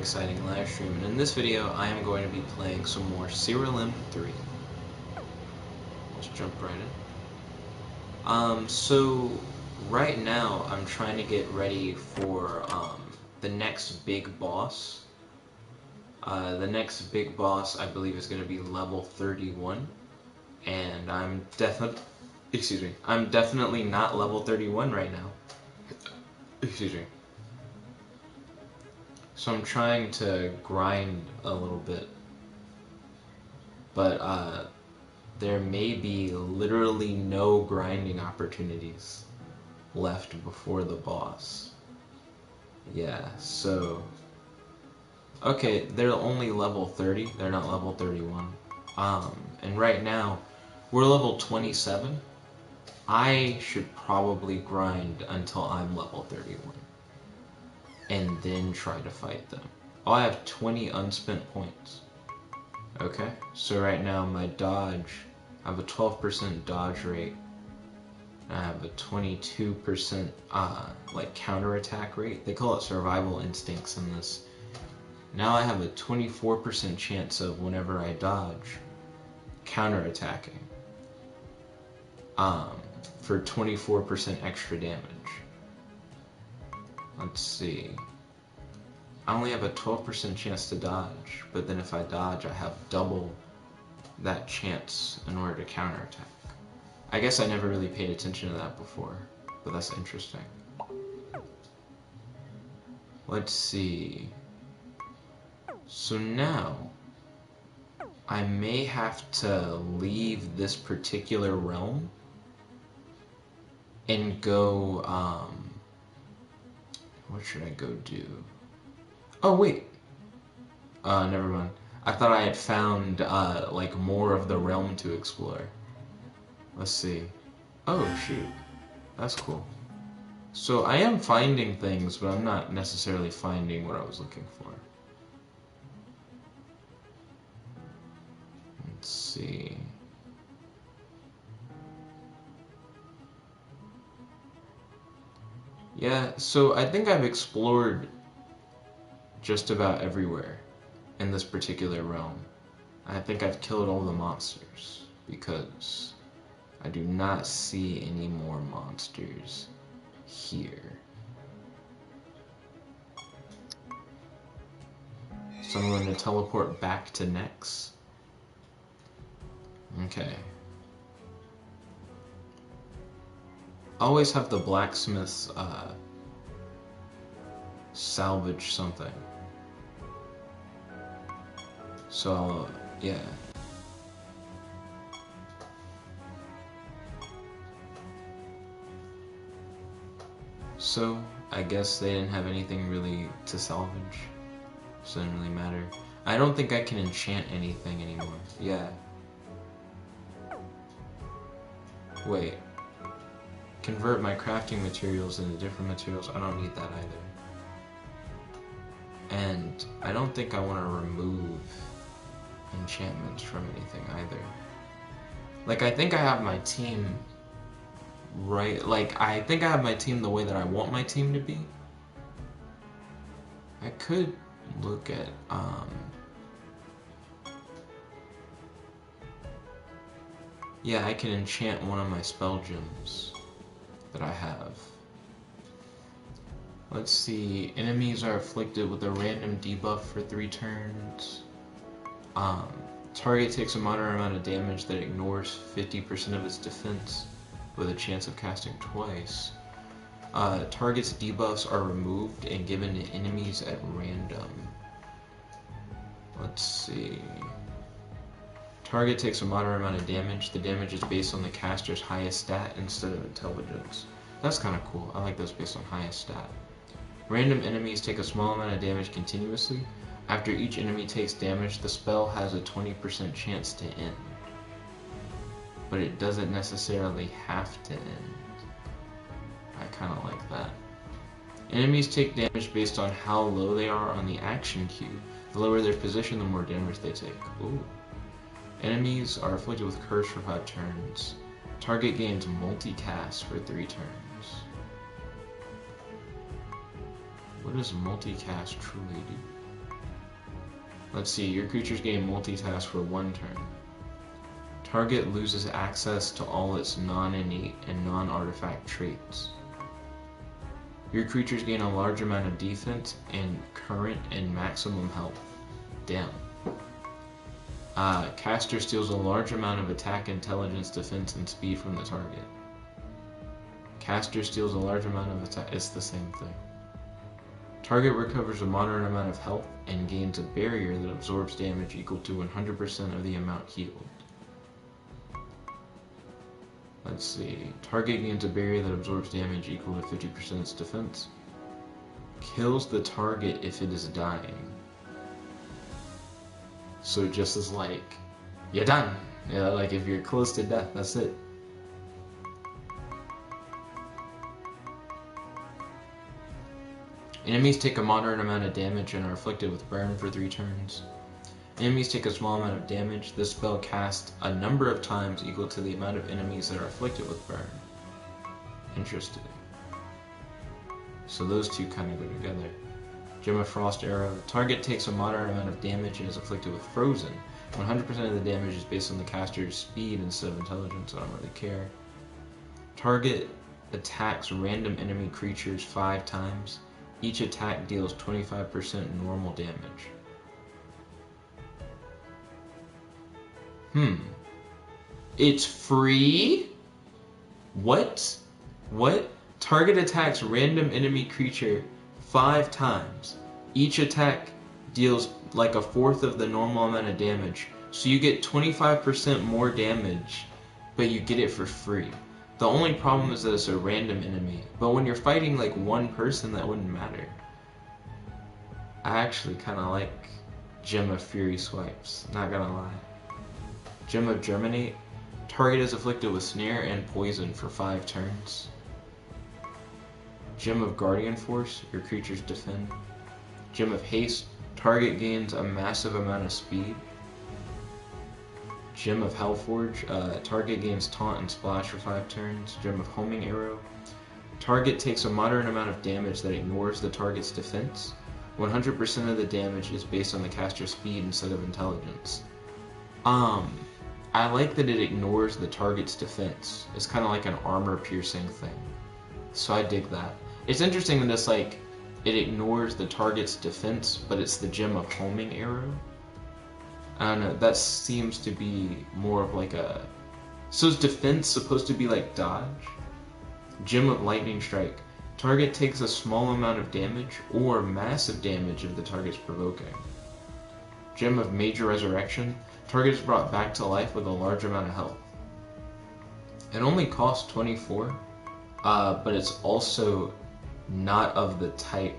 exciting live stream, and in this video I am going to be playing some more Siralim 3. Let's jump right in. So right now I'm trying to get ready for the next big boss. The next big boss I believe is going to be level 31, and I'm definitely not level 31 right now. Excuse me. So I'm trying to grind a little bit, but there may be literally no grinding opportunities left before the boss. Yeah, so okay, they're only level 30, they're not level 31. And right now we're level 27. I should probably grind until I'm level 31 and then try to fight them. Oh, I have 20 unspent points. Okay, so right now my dodge, I have a 12% dodge rate. I have a 22% like counterattack rate. They call it survival instincts in this. Now I have a 24% chance of, whenever I dodge, counterattacking. For 24% extra damage. Let's see. I only have a 12% chance to dodge, but then if I dodge, I have double that chance in order to counterattack. I guess I never really paid attention to that before, but that's interesting. Let's see. So now, I may have to leave this particular realm and go, what should I go do? Oh wait, never mind. I thought I had found, like, more of the realm to explore. Let's see. Oh shoot, that's cool. So I am finding things, but I'm not necessarily finding what I was looking for. Let's see. Yeah, so I think I've explored just about everywhere in this particular realm. I think I've killed all the monsters, because I do not see any more monsters here. So I'm going to teleport back to Nex. Okay. Always have the blacksmiths salvage something. So, yeah. So, I guess they didn't have anything really to salvage, so it didn't really matter. I don't think I can enchant anything anymore. Yeah. Wait. Convert my crafting materials into different materials. I don't need that either. And I don't think I want to remove enchantments from anything either. Like, I think I have my team right, like, I think I have my team the way that I want my team to be. I could look at, yeah, I can enchant one of my spell gems that I have. Let's see, enemies are afflicted with a random debuff for 3 turns. Target takes a moderate amount of damage that ignores 50% of its defense with a chance of casting twice. Target's debuffs are removed and given to enemies at random. Let's see. Target takes a moderate amount of damage. The damage is based on the caster's highest stat instead of intelligence. That's kind of cool. I like those based on highest stat. Random enemies take a small amount of damage continuously. After each enemy takes damage, the spell has a 20% chance to end. But it doesn't necessarily have to end. I kind of like that. Enemies take damage based on how low they are on the action queue. The lower their position, the more damage they take. Ooh. Enemies are afflicted with curse for 5 turns. Target gains multicast for 3 turns. What does multicast truly do? Let's see, your creatures gain multitask for 1 turn. Target loses access to all its non-innate and non-artifact traits. Your creatures gain a large amount of defense and current and maximum health. Damn. Caster steals a large amount of attack, intelligence, defense, and speed from the target. Caster steals a large amount of attack. It's the same thing. Target recovers a moderate amount of health and gains a barrier that absorbs damage equal to 100% of the amount healed. Let's see. Target gains a barrier that absorbs damage equal to 50% its defense. Kills the target if it is dying. So just as like, you're done. Yeah, like if you're close to death, that's it. Enemies take a moderate amount of damage and are afflicted with burn for 3 turns. Enemies take a small amount of damage. This spell casts a number of times equal to the amount of enemies that are afflicted with burn. Interesting. So those two kind of go together. Gem of Frost Arrow. Target takes a moderate amount of damage and is afflicted with Frozen. 100% of the damage is based on the caster's speed instead of intelligence, so I don't really care. Target attacks random enemy creatures 5 times. Each attack deals 25% normal damage. It's free? What? What? Target attacks random enemy creature 5 times. Each attack deals like a fourth of the normal amount of damage. So you get 25% more damage, but you get it for free. The only problem is that it's a random enemy. But when you're fighting like one person, that wouldn't matter. I actually kind of like Gem of Fury swipes, not gonna lie. Gem of Germinate. Target is afflicted with Snare and Poison for 5 turns. Gem of Guardian Force. Your creatures defend. Gem of Haste. Target gains a massive amount of speed. Gem of Hellforge. Target gains Taunt and Splash for 5 turns. Gem of Homing Arrow. Target takes a moderate amount of damage that ignores the target's defense. 100% of the damage is based on the caster's speed instead of intelligence. I like that it ignores the target's defense. It's kind of like an armor-piercing thing. So I dig that. It's interesting that it's like, it ignores the target's defense, but it's the Gem of Homing Arrow. I don't know, that seems to be more of like a... So is defense supposed to be like dodge? Gem of Lightning Strike. Target takes a small amount of damage or massive damage if the target's provoking. Gem of Major Resurrection. Target is brought back to life with a large amount of health. It only costs 24, but it's also not of the type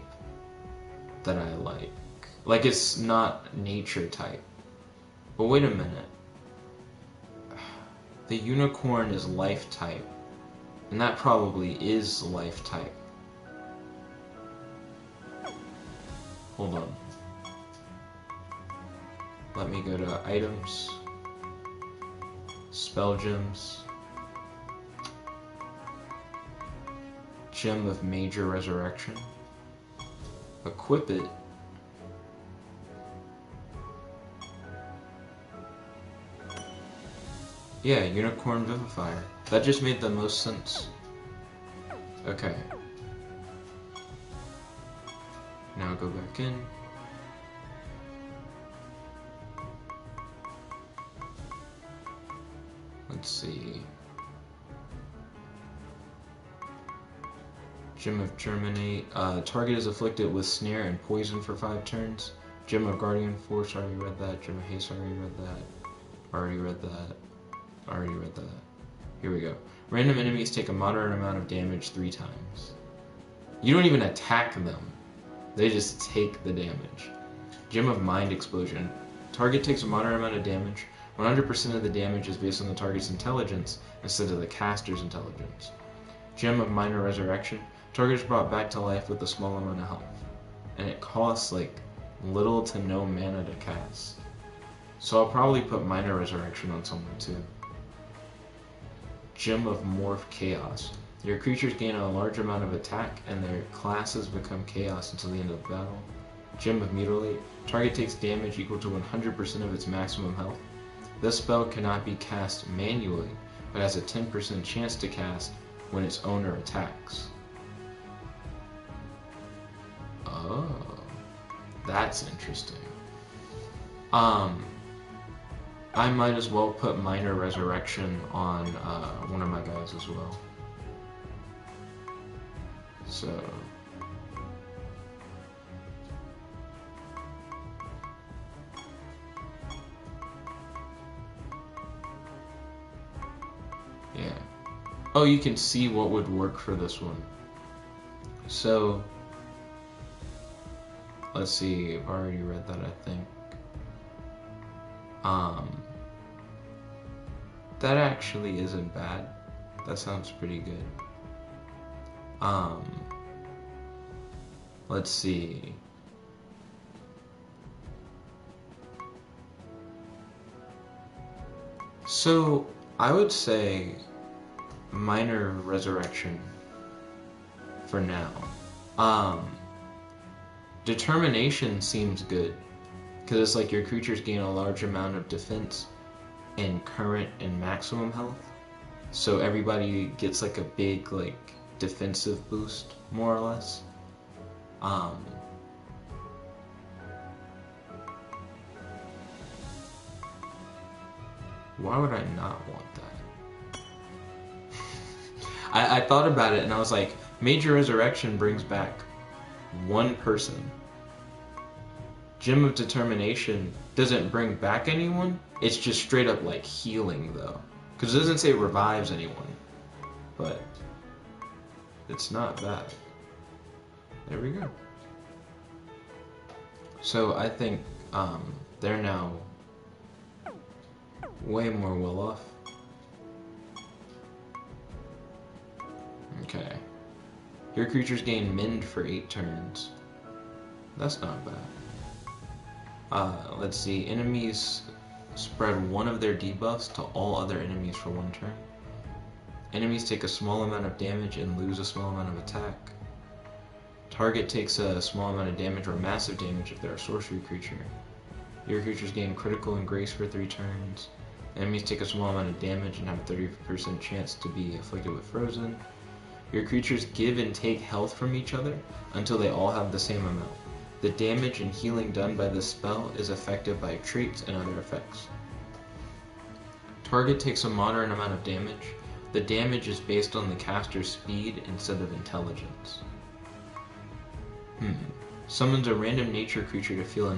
that I like. Like, it's not nature type. But wait a minute. The unicorn is life type, and that probably is life type. Hold on. Let me go to items, spell gems, Gem of Major Resurrection, equip it, yeah, Unicorn Vivifier. That just made the most sense. Okay. Now go back in. Let's see. Gem of Germinate. Target is afflicted with Snare and Poison for 5 turns. Gem of Guardian Force, already read that. Gem of Haste, already read that. Already read that. Already read that. Here we go. Random enemies take a moderate amount of damage 3 times. You don't even attack them. They just take the damage. Gem of Mind Explosion. Target takes a moderate amount of damage. 100% of the damage is based on the target's intelligence instead of the caster's intelligence. Gem of Minor Resurrection. Target is brought back to life with a small amount of health. And it costs like little to no mana to cast. So I'll probably put Minor Resurrection on someone too. Gem of Morph Chaos. Your creatures gain a large amount of attack and their classes become chaos until the end of the battle. Gem of Mutilate. Target takes damage equal to 100% of its maximum health. This spell cannot be cast manually, but has a 10% chance to cast when its owner attacks. Oh, that's interesting. I might as well put Minor Resurrection on one of my guys as well. So... yeah. Oh, you can see what would work for this one. So... let's see, I've already read that, I think. That actually isn't bad. That sounds pretty good. Let's see. So, I would say Minor Resurrection for now. Determination seems good, because it's like your creatures gain a large amount of defense in current and maximum health. So everybody gets like a big like defensive boost, more or less. Why would I not want that? I thought about it and I was like, Major Resurrection brings back one person. Gem of Determination doesn't bring back anyone. It's just straight up like healing though. Because it doesn't say it revives anyone. But it's not bad. There we go. So I think they're now way more well off. Okay. Your creatures gain Mend for 8 turns. That's not bad. Let's see. Enemies spread one of their debuffs to all other enemies for 1 turn. Enemies take a small amount of damage and lose a small amount of attack. Target takes a small amount of damage or massive damage if they're a sorcery creature. Your creatures gain critical and grace for 3 turns. Enemies take a small amount of damage and have a 30% chance to be afflicted with frozen. Your creatures give and take health from each other until they all have the same amount. The damage and healing done by this spell is affected by traits and other effects. Target takes a moderate amount of damage. The damage is based on the caster's speed instead of intelligence. Summons a random nature creature to fill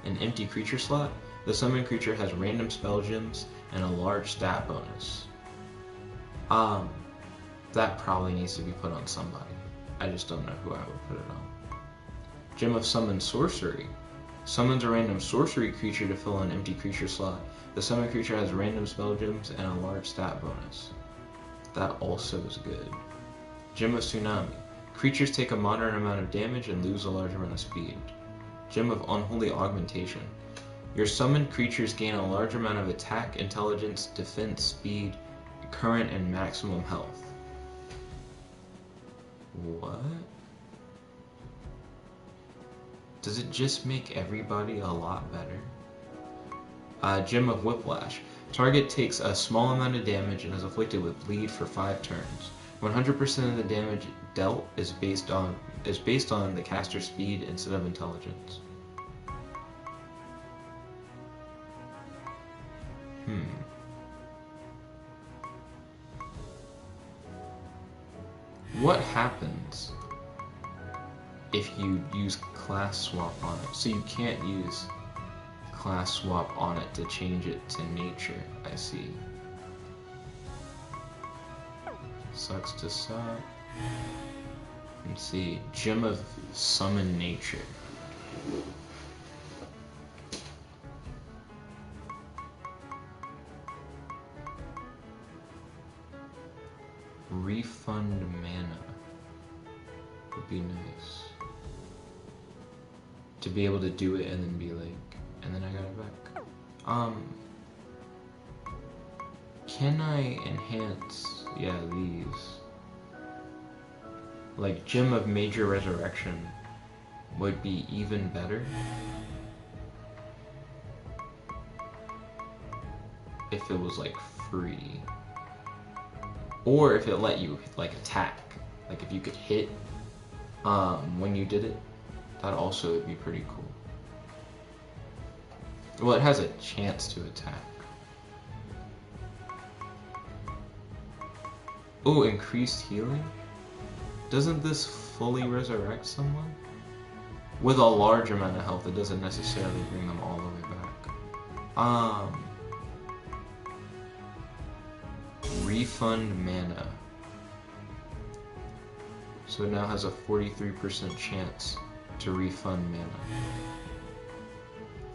an empty creature slot. The summoned creature has random spell gems and a large stat bonus. That probably needs to be put on somebody. I just don't know who I would put it on. Gem of Summon Sorcery. Summons a random sorcery creature to fill an empty creature slot. The summoned creature has random spell gems and a large stat bonus. That also is good. Gem of Tsunami. Creatures take a moderate amount of damage and lose a large amount of speed. Gem of Unholy Augmentation. Your summoned creatures gain a large amount of attack, intelligence, defense, speed, current, and maximum health. What? Does it just make everybody a lot better? Gem of Whiplash. Target takes a small amount of damage and is afflicted with bleed for 5 turns. 100% of the damage dealt is based on the caster's speed instead of intelligence. What happens if you use class swap on it? So you can't use class swap on it to change it to nature. I see. Sucks to suck. Let's see. Gem of Summon Nature. Refund mana would be nice. To be able to do it and then be like, and then I got it back. Can I enhance, these? Like Gem of Major Resurrection would be even better if it was like free, or if it let you like attack, like if you could hit when you did it, that also would be pretty cool. Well, it has a chance to attack. Oh, increased healing? Doesn't this fully resurrect someone? With a large amount of health, it doesn't necessarily bring them all the way back. Refund mana. So it now has a 43% chance to refund mana.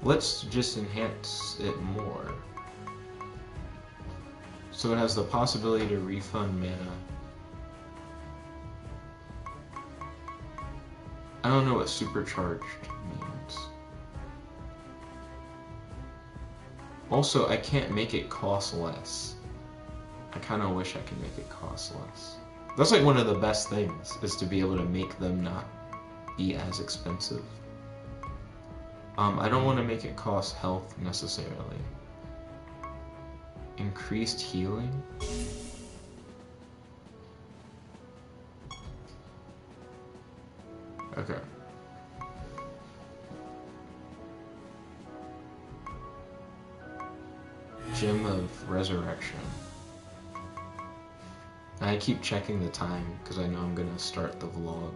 Let's just enhance it more. So it has the possibility to refund mana. I don't know what supercharged means. Also, I can't make it cost less. I kind of wish I could make it cost less. That's like one of the best things, is to be able to make them not be as expensive. I don't want to make it cost health necessarily. Increased healing? Okay. Gem of Resurrection. I keep checking the time because I know I'm gonna start the vlog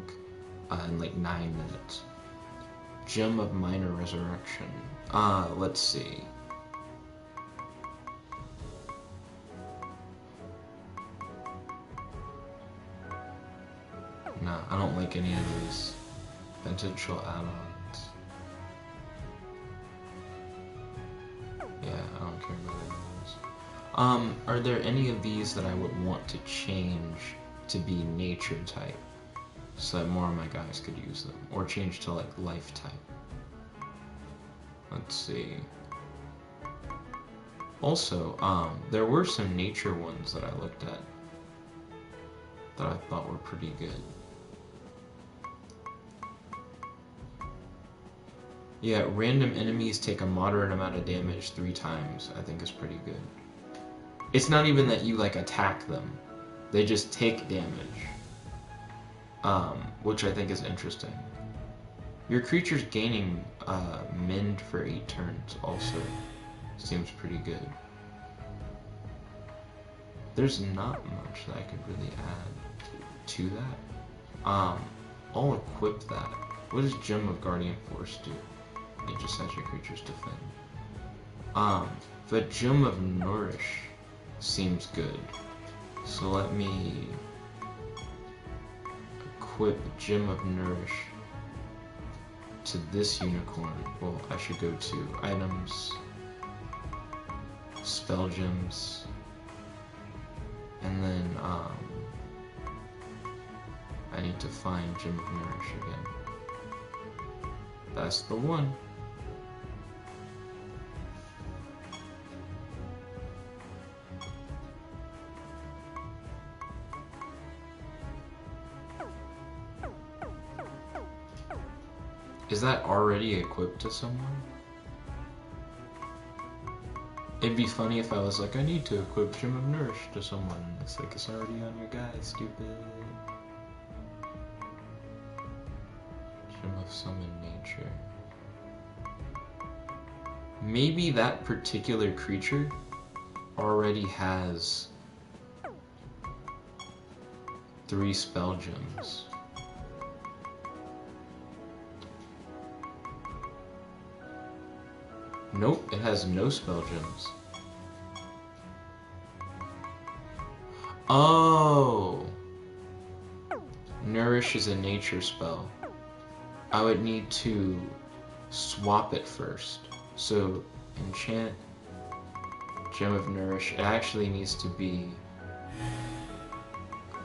in like 9 minutes. Gem of Minor Resurrection. Let's see. Nah, I don't like any of these potential add-ons. Yeah, I don't care about any of those. Are there any of these that I would want to change to be nature type, so that more of my guys could use them, or change to like life type? Let's see. Also, there were some nature ones that I looked at that I thought were pretty good. Yeah, random enemies take a moderate amount of damage 3 times, I think is pretty good. It's not even that you like attack them, they just take damage. Which I think is interesting. Your creature's gaining mend for 8 turns also seems pretty good. There's not much that I could really add to that. I'll equip that. What does Gem of Guardian Force do? It just has your creatures defend. The Gem of Nourish seems good. So let me equip Gem of Nourish to this unicorn. Well, I should go to items, spell gems, and then I need to find Gem of Nourish again. That's the one. Is that already equipped to someone? It'd be funny if I was like, I need to equip Gem of Nourish to someone. It's like, it's already on your guy, stupid. Gem of Summon Nature. Maybe that particular creature already has 3 spell gems. Nope, it has no spell gems. Oh! Nourish is a nature spell. I would need to swap it first. So, enchant Gem of Nourish. It actually needs to be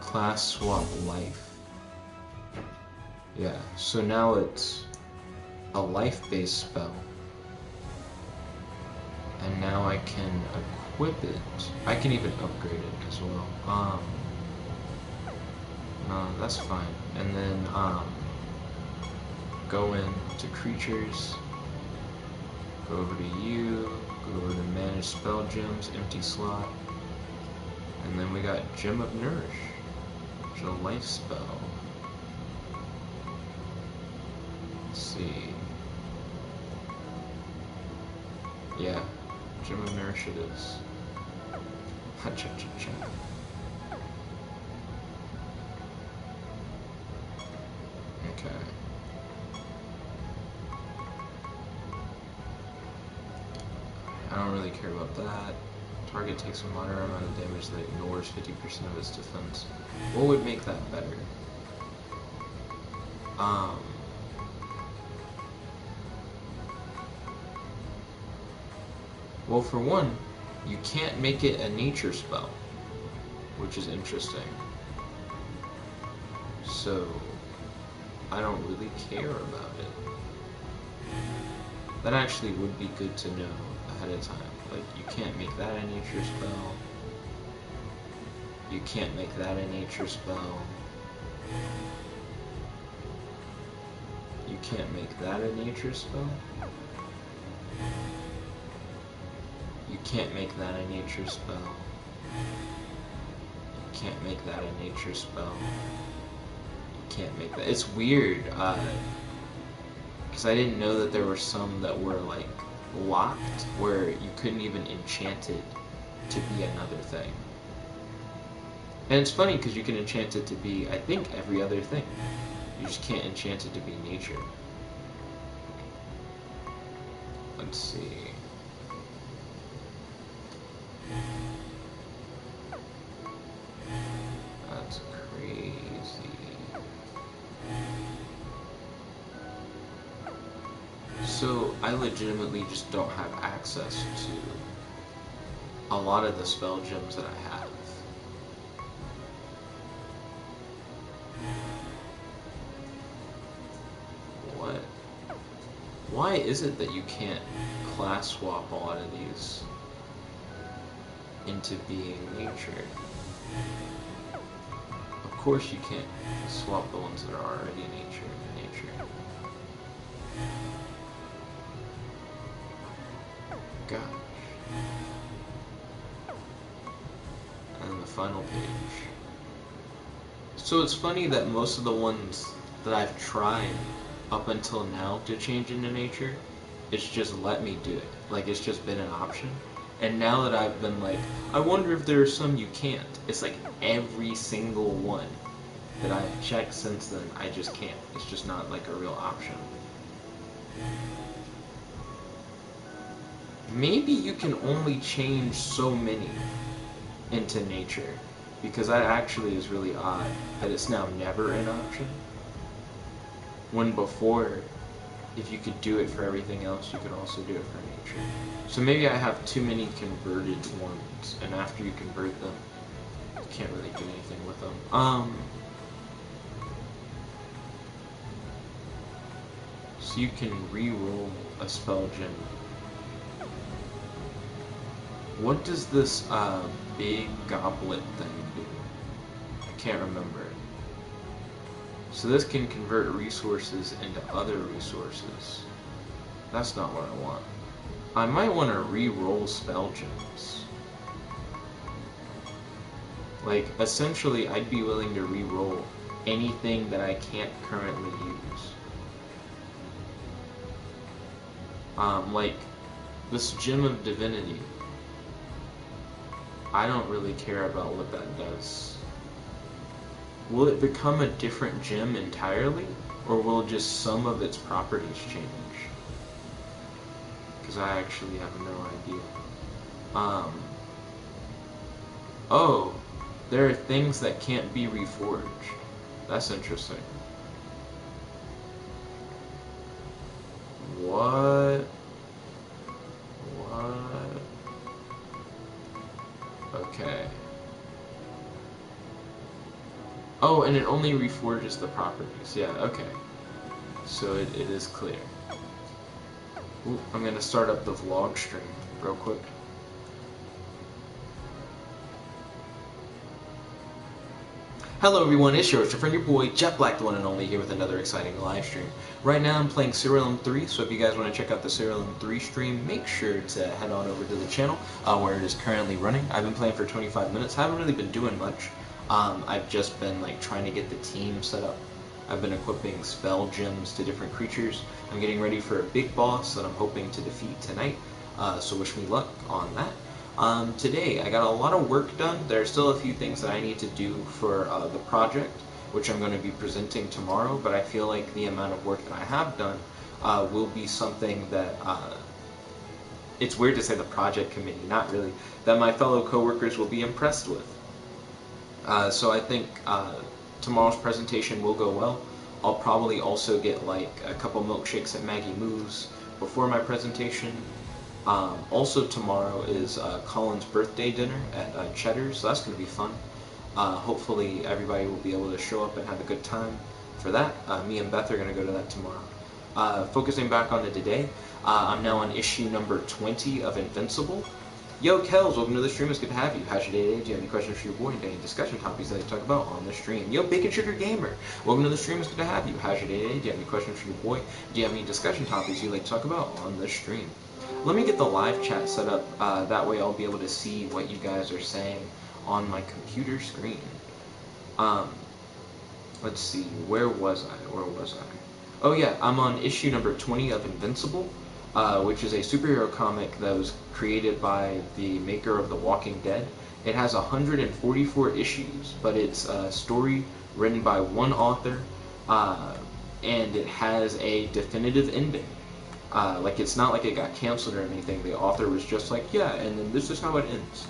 class swap life. Yeah, so now it's a life-based spell. And now I can equip it. I can even upgrade it as well. No, that's fine. And then, go into creatures, go over to you, go over to manage spell gems, empty slot, and then we got Gem of Nourish, which is a life spell. Let's see. Yeah, Gem of Nourish it is. Cha-cha-cha-cha. Okay. I don't really care about that. Target takes a moderate amount of damage that ignores 50% of its defense. What would make that better? Well, for one, you can't make it a nature spell, which is interesting. So, I don't really care about it. That actually would be good to know ahead of time. Like, you can't make that a nature spell. You can't make that a nature spell. You can't make that a nature spell. You can't make that a nature spell. You can't make that a nature spell. You can't make that. It's weird, because I didn't know that there were some that were like locked where you couldn't even enchant it to be another thing. And it's funny because you can enchant it to be, I think, every other thing. You just can't enchant it to be nature. Let's see. That's crazy. So I legitimately just don't have access to a lot of the spell gems that I have. What? Why is it that you can't class swap a lot of these into being nature? Of course you can't swap the ones that are already nature into nature. Gosh. And the final page. So it's funny that most of the ones that I've tried up until now to change into nature, it's just let me do it. Like, it's just been an option. And now that I've been like, I wonder if there are some you can't. It's like every single one that I've checked since then, I just can't. It's just not like a real option. Maybe you can only change so many into nature, because that actually is really odd that it's now never an option. When before, if you could do it for everything else, you could also do it for nature. So maybe I have too many converted ones, and after you convert them, you can't really do anything with them. So you can re-roll a spell gem. What does this big goblet thing do? I can't remember. So this can convert resources into other resources. That's not what I want. I might want to re-roll spell gems. Like, essentially, I'd be willing to re-roll anything that I can't currently use. Like, this Gem of Divinity. I don't really care about what that does. Will it become a different gem entirely? Or will just some of its properties change? Because I actually have no idea. Oh, there are things that can't be reforged. That's interesting. What? What? Okay. Oh, and it only reforges the properties. Yeah, okay. So it is clear. Ooh, I'm going to start up the vlog stream real quick. Hello everyone, it's your friend, your boy, Jet Black, the one and only, here with another exciting live stream. Right now I'm playing Siralim 3, so if you guys want to check out the Siralim 3 stream, make sure to head on over to the channel, where it is currently running. I've been playing for 25 minutes, haven't really been doing much. I've just been trying to get the team set up. I've been equipping spell gems to different creatures. I'm getting ready for a big boss that I'm hoping to defeat tonight, so wish me luck on that. Today I got a lot of work done. There are still a few things that I need to do for the project, which I'm going to be presenting tomorrow, but I feel like the amount of work that I have done will be something that, it's weird to say the project committee, not really, that my fellow coworkers will be impressed with. So I think tomorrow's presentation will go well. I'll probably also get like a couple milkshakes at Maggie Moo's before my presentation. Also tomorrow is Colin's birthday dinner at Cheddar's, so that's going to be fun. Hopefully everybody will be able to show up and have a good time for that. Me and Beth are going to go to that tomorrow. Focusing back on it today, I'm now on issue number 20 of Invincible. Yo, Kels, welcome to the stream. It's good to have you. How's your day today? Do you have any questions for your boy? Any discussion topics that you talk about on the stream? Yo, Bacon Sugar Gamer, welcome to the stream. It's good to have you. How's your day today? Do you have any questions for your boy? Do you have any discussion topics you'd like to talk about on the stream? Let me get the live chat set up, that way I'll be able to see what you guys are saying on my computer screen. Let's see, where was I? Oh yeah, I'm on issue number 20 of Invincible, which is a superhero comic that was created by the maker of The Walking Dead. It has 144 issues, but it's a story written by one author, and it has a definitive ending. It's not like it got canceled or anything. The author was just like, yeah, and then this is how it ends.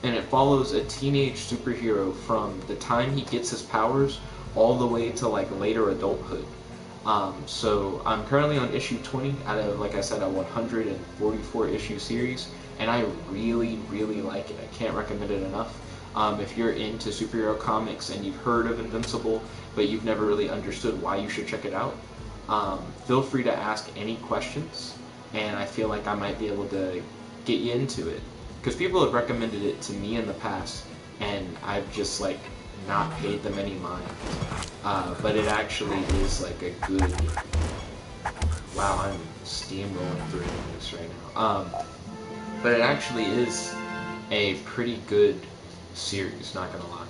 And it follows a teenage superhero from the time he gets his powers all the way to later adulthood. So I'm currently on issue 20 out of, like I said, a 144 issue series, and I really, really like it. I can't recommend it enough. If you're into superhero comics and you've heard of Invincible, but you've never really understood why you should check it out, feel free to ask any questions, and I feel like I might be able to get you into it. Because people have recommended it to me in the past, and I've just not paid them any mind. But it actually is a good... Wow, I'm steamrolling through this right now. But it actually is a pretty good series, not gonna lie.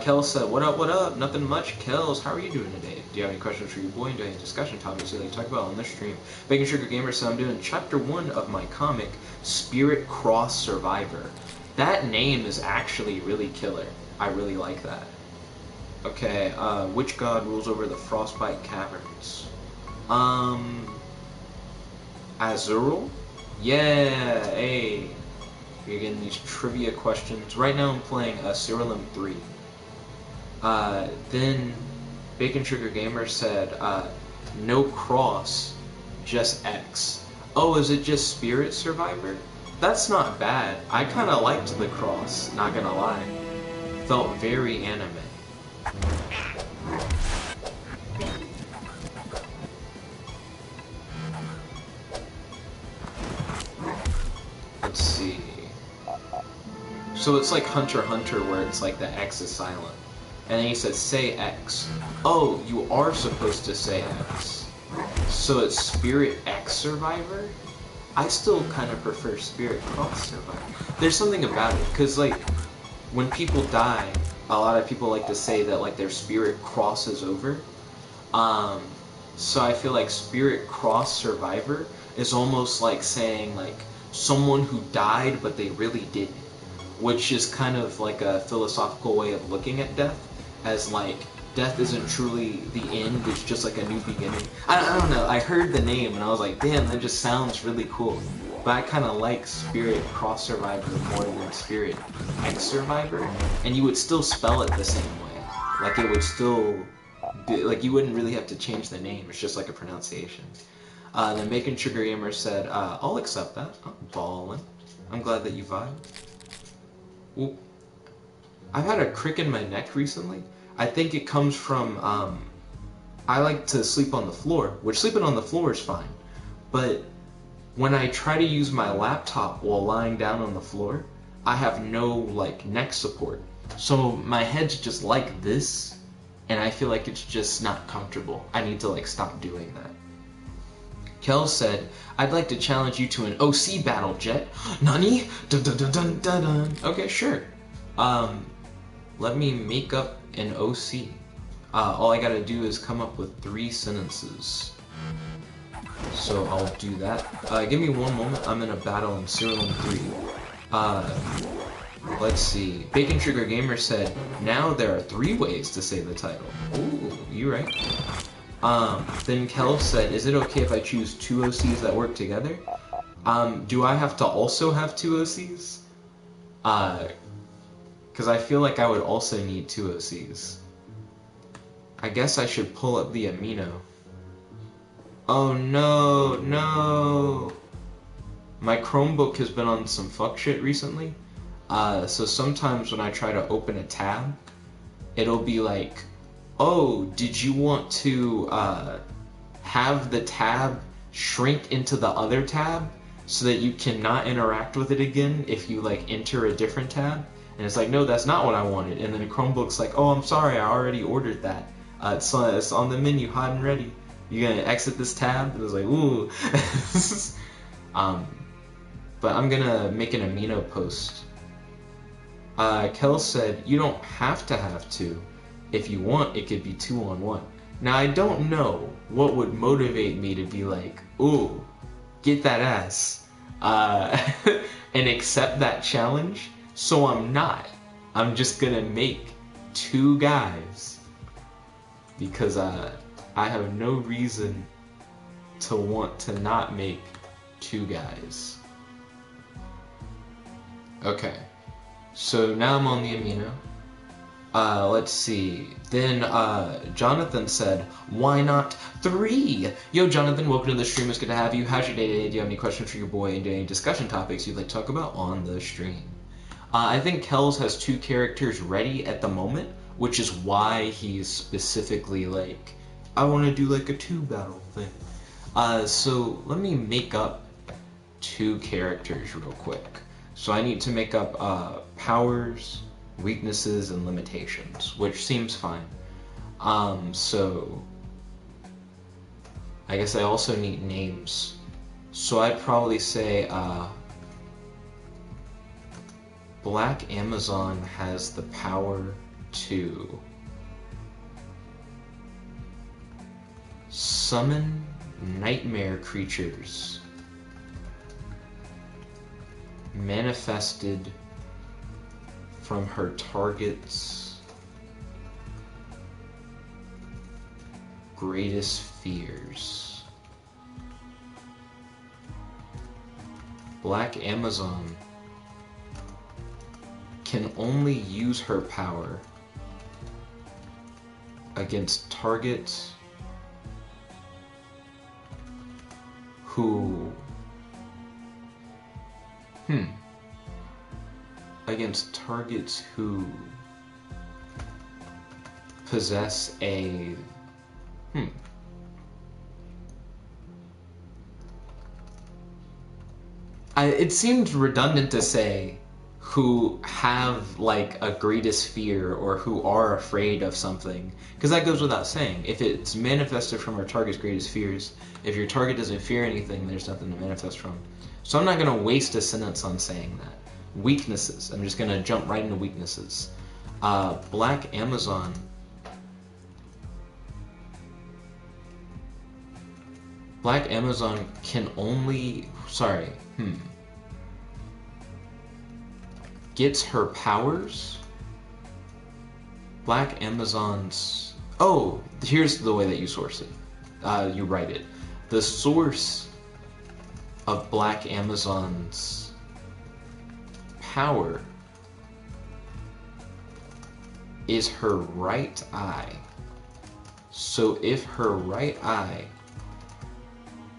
Kels said, what up? Nothing much. Kels, how are you doing today? Do you have any questions for your boy? And do you have any discussion topics you'd like to talk about on the stream? Bacon Sugar Gamer said, I'm doing chapter 1 of my comic, Spirit Cross Survivor. That name is actually really killer. I really like that. Okay, which god rules over the Frostbite Caverns? Azuril? Yeah, hey. You're getting these trivia questions. Right now I'm playing Siralim 3. Then Bacon Sugar Gamer said, no cross, just X. Oh, is it just Spirit Survivor? That's not bad. I kinda liked the cross, not gonna lie. Felt very anime. Let's see. So it's like Hunter x Hunter, where it's the X is silent. And then he says, say X. Oh, you are supposed to say X. So it's Spirit X Survivor? I still kind of prefer Spirit Cross Survivor. There's something about it, because when people die, a lot of people like to say that their spirit crosses over. So I feel like Spirit Cross Survivor is almost like saying someone who died but they really didn't. Which is kind of a philosophical way of looking at death, as death isn't truly the end, it's just a new beginning. I don't know, I heard the name and I was like, damn, that just sounds really cool. But I kind of like Spirit Cross Survivor more than Spirit X Survivor, and you would still spell it the same way. It would still be, you wouldn't really have to change the name, it's just a pronunciation. Then Bacon Sugar Gamer said, I'll accept that. I'm ballin'. I'm glad that you vibe. Well, I've had a crick in my neck recently. I think it comes from, I like to sleep on the floor, which sleeping on the floor is fine. But when I try to use my laptop while lying down on the floor, I have no neck support. So my head's just like this, and I feel like it's just not comfortable. I need to like stop doing that. Kel said, I'd like to challenge you to an OC battle, Jet. Nani? Dun dun dun dun dun dun. Okay, sure. Let me make up an OC. All I gotta do is come up with 3 sentences. So I'll do that. Give me one moment. I'm in a battle in Siralim 3. Let's see. Bacon Sugar Gamer said, now there are 3 ways to say the title. Ooh, you right. Then Kel said, is it okay if I choose 2 OCs that work together? Do I have to also have 2 OCs? Because I feel like I would also need 2 OCs. I guess I should pull up the amino. Oh no, no! My Chromebook has been on some fuck shit recently. So sometimes when I try to open a tab, it'll be like, oh, did you want to have the tab shrink into the other tab so that you cannot interact with it again if you like enter a different tab? And it's like, no, that's not what I wanted. And then Chromebook's like, oh, I'm sorry, I already ordered that. It's on the menu, hot and ready. You're gonna exit this tab? And it was like, ooh. But I'm gonna make an amino post. Kel said, you don't have to have 2. If you want, it could be 2 on 1. Now, I don't know what would motivate me to be like, ooh, get that ass, and accept that challenge, so I'm not. I'm just gonna make 2 guys, because I have no reason to want to not make 2 guys. Okay, so now I'm on the amino. Let's see. Then Jonathan said, why not 3? Yo, Jonathan, welcome to the stream. It's good to have you. How's your day today? Do you have any questions for your boy and any discussion topics you'd like to talk about on the stream? I think Kells has 2 characters ready at the moment, which is why he's specifically like, I want to do like a 2 battle thing. So let me make up 2 characters real quick. So I need to make up powers, weaknesses, and limitations, which seems fine. So I guess I also need names. So I'd probably say Black Amazon has the power to summon nightmare creatures manifested from her target's greatest fears. Black Amazon can only use her power against targets who against targets who possess a it seems redundant to say who have like a greatest fear or who are afraid of something, because that goes without saying. If it's manifested from our target's greatest fears, if your target doesn't fear anything, there's nothing to manifest from. So I'm not going to waste a sentence on saying that. Weaknesses. I'm just going to jump right into weaknesses. Black Amazon can only gets her powers. Black Amazon's here's the way that you source it. You write it. The source of Black Amazon's power is her right eye. So if her right eye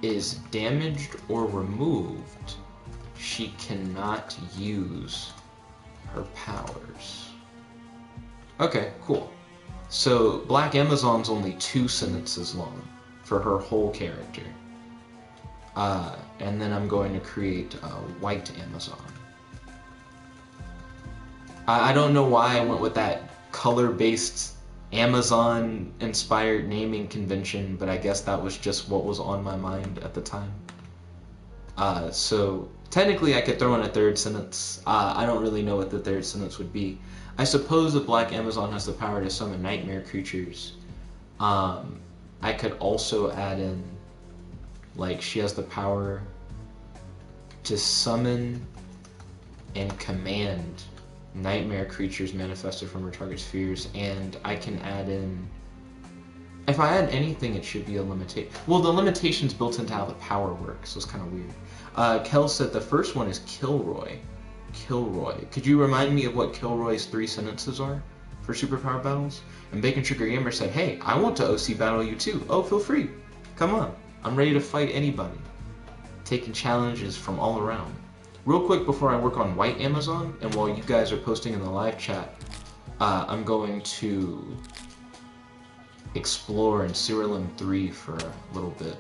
is damaged or removed, she cannot use her powers. Okay, cool. So Black Amazon's only 2 sentences long for her whole character. And then I'm going to create White Amazon. I don't know why I went with that color-based Amazon-inspired naming convention, but I guess that was just what was on my mind at the time. So technically I could throw in a third sentence. I don't really know what the third sentence would be. I suppose the Black Amazon has the power to summon nightmare creatures. I could also add in, like, she has the power to summon and command nightmare creatures manifested from her target's fears, and I can add in, if I add anything, it should be a limitation. Well, the limitation's built into how the power works, so it's kind of weird. Kel said the first one is Kilroy. Kilroy. Could you remind me of what Kilroy's 3 sentences are for superpower battles? And Bacon Sugar Gamer said, hey, I want to OC battle you too. Oh, feel free. Come on. I'm ready to fight anybody. Taking challenges from all around. Real quick before I work on White Amazon, and while you guys are posting in the live chat, I'm going to explore in Siralim 3 for a little bit.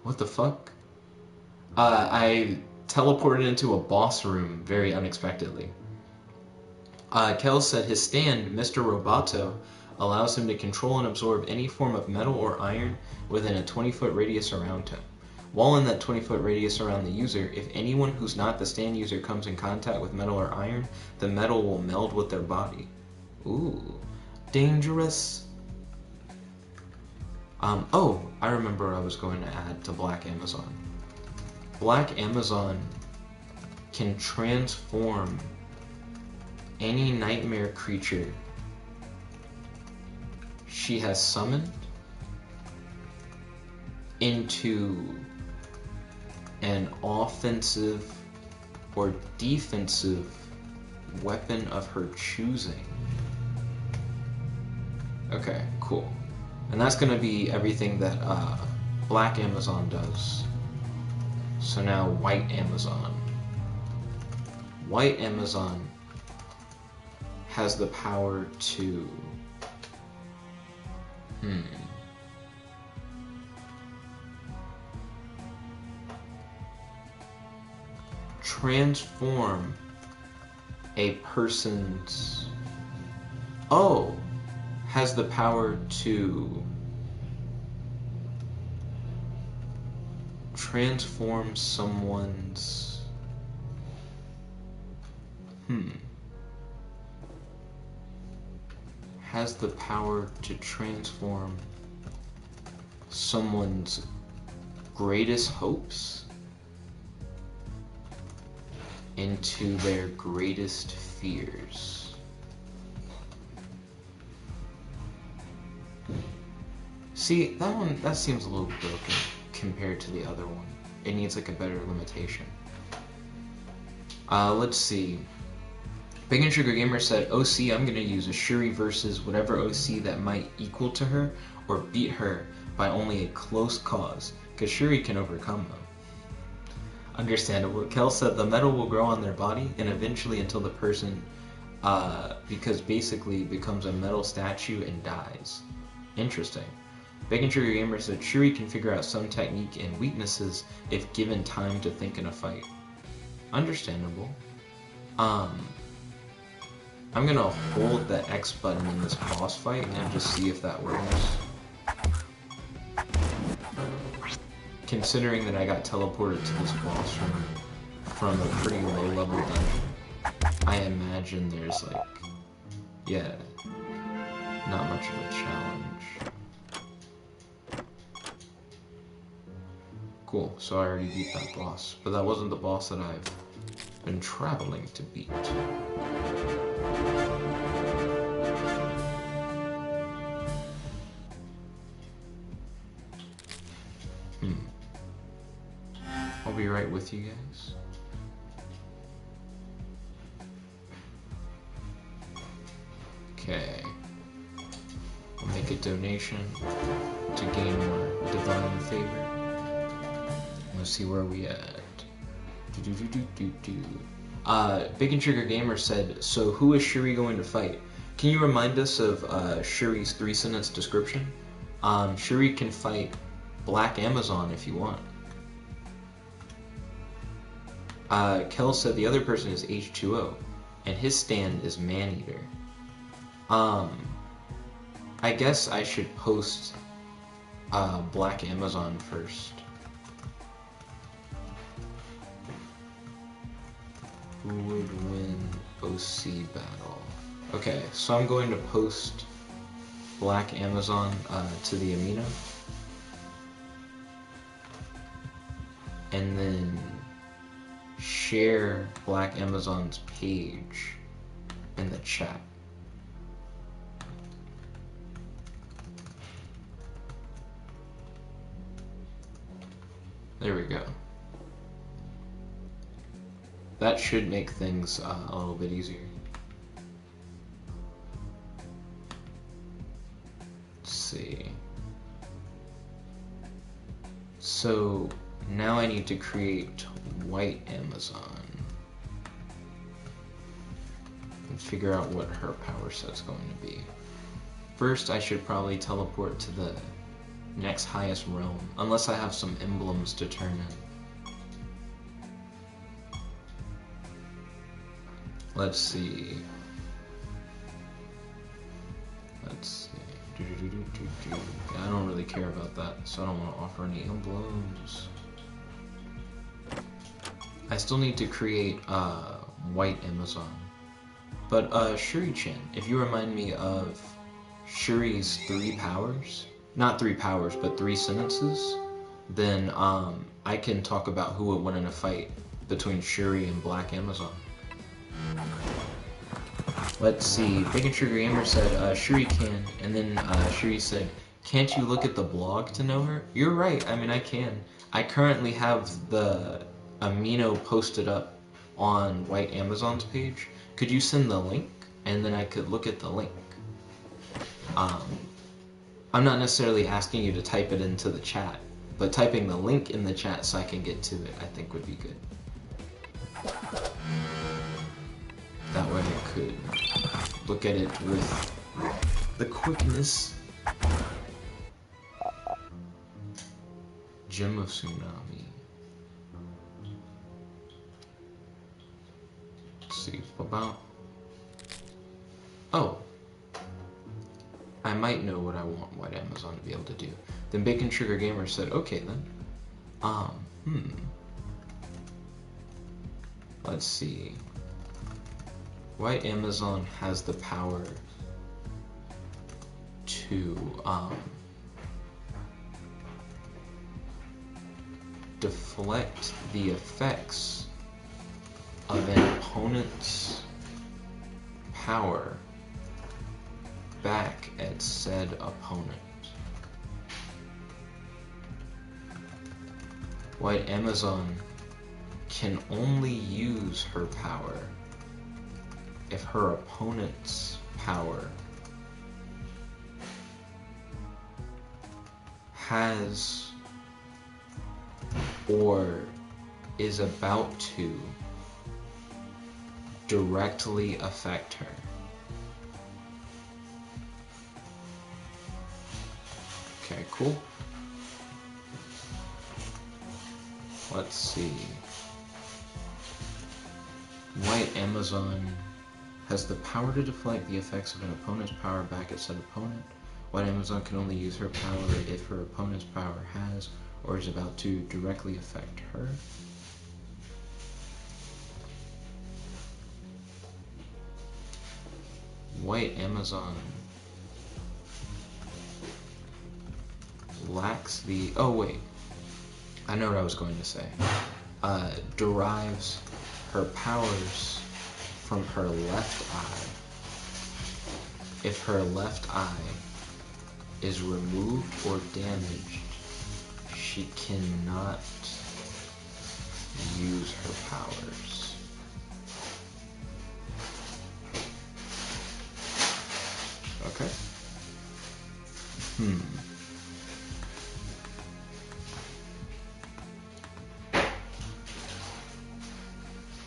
What the fuck? I teleported into a boss room very unexpectedly. Kel said his stand, Mr. Roboto, allows him to control and absorb any form of metal or iron within a 20-foot radius around him. While in that 20-foot radius around the user, if anyone who's not the stand user comes in contact with metal or iron, the metal will meld with their body. Ooh, dangerous. Oh, I remember I was going to add to Black Amazon. Black Amazon can transform any nightmare creature she has summoned into an offensive or defensive weapon of her choosing. Okay, cool. And that's going to be everything that Black Amazon does. So now White Amazon. White Amazon has the power to... transform a person's... Oh! Has the power to transform someone's... Has the power to transform someone's greatest hopes into their greatest fears. See, that seems a little broken compared to the other one. It needs like a better limitation. Let's see. Big and Sugar Gamer said, OC, I'm gonna use a Shuri versus whatever OC that might equal to her or beat her by only a close cause, because Shuri can overcome them. Understandable. Kel said the metal will grow on their body and eventually until the person because basically becomes a metal statue and dies. Interesting. Bacon Sugar Gamer said Shuri can figure out some technique and weaknesses if given time to think in a fight. Understandable. I'm gonna hold the X button in this boss fight and just see if that works. Considering that I got teleported to this boss room from a pretty low level dungeon, I imagine there's like, yeah, not much of a challenge. Cool, so I already beat that boss, but that wasn't the boss that I've been traveling to beat. I'll be right with you guys. Okay. I'll make a donation to gain more divine favor. Let's see where we at. Big and Sugar Gamer said, so who is Shuri going to fight? Can you remind us of Shuri's 3-sentence description? Shuri can fight Black Amazon if you want. Kel said the other person is H2O, and his stand is Maneater. I guess I should post Black Amazon first. Who would win OC battle? Okay, so I'm going to post Black Amazon to the Amino. And then share Black Amazon's page in the chat. There we go. That should make things a little bit easier. Let's see. So now I need to create White Amazon and figure out what her power set's going to be. First, I should probably teleport to the next highest realm, unless I have some emblems to turn in. Let's see. Yeah, I don't really care about that, so I don't want to offer any emblems. I still need to create White Amazon. But Shuri-chan, if you remind me of Shuri's 3 powers, not 3 powers, but 3 sentences, then I can talk about who would win in a fight between Shuri and Black Amazon. Let's see, Bacon Sugar Gamer said Shuri can, and then Shuri said, can't you look at the blog to know her? You're right, I mean I can. I currently have the Amino posted up on White Amazon's page. Could you send the link? And then I could look at the link. I'm not necessarily asking you to type it into the chat, but typing the link in the chat so I can get to it, I think would be good. That way I could look at it with the quickness. Gem of Tsunami. Let's see, about... Oh! I might know what I want White Amazon to be able to do. Then Bacon Sugar Gamer said, okay then. Let's see. White Amazon has the power to deflect the effects of an opponent's power back at said opponent. White Amazon can only use her power if her opponent's power has or is about to directly affect her. Okay, cool. Let's see. White Amazon has the power to deflect the effects of an opponent's power back at said opponent. White Amazon can only use her power if her opponent's power has or is about to directly affect her. White Amazon lacks the... Oh wait, I know what I was going to say. Derives her powers from her left eye. If her left eye is removed or damaged, she cannot use her powers. Okay.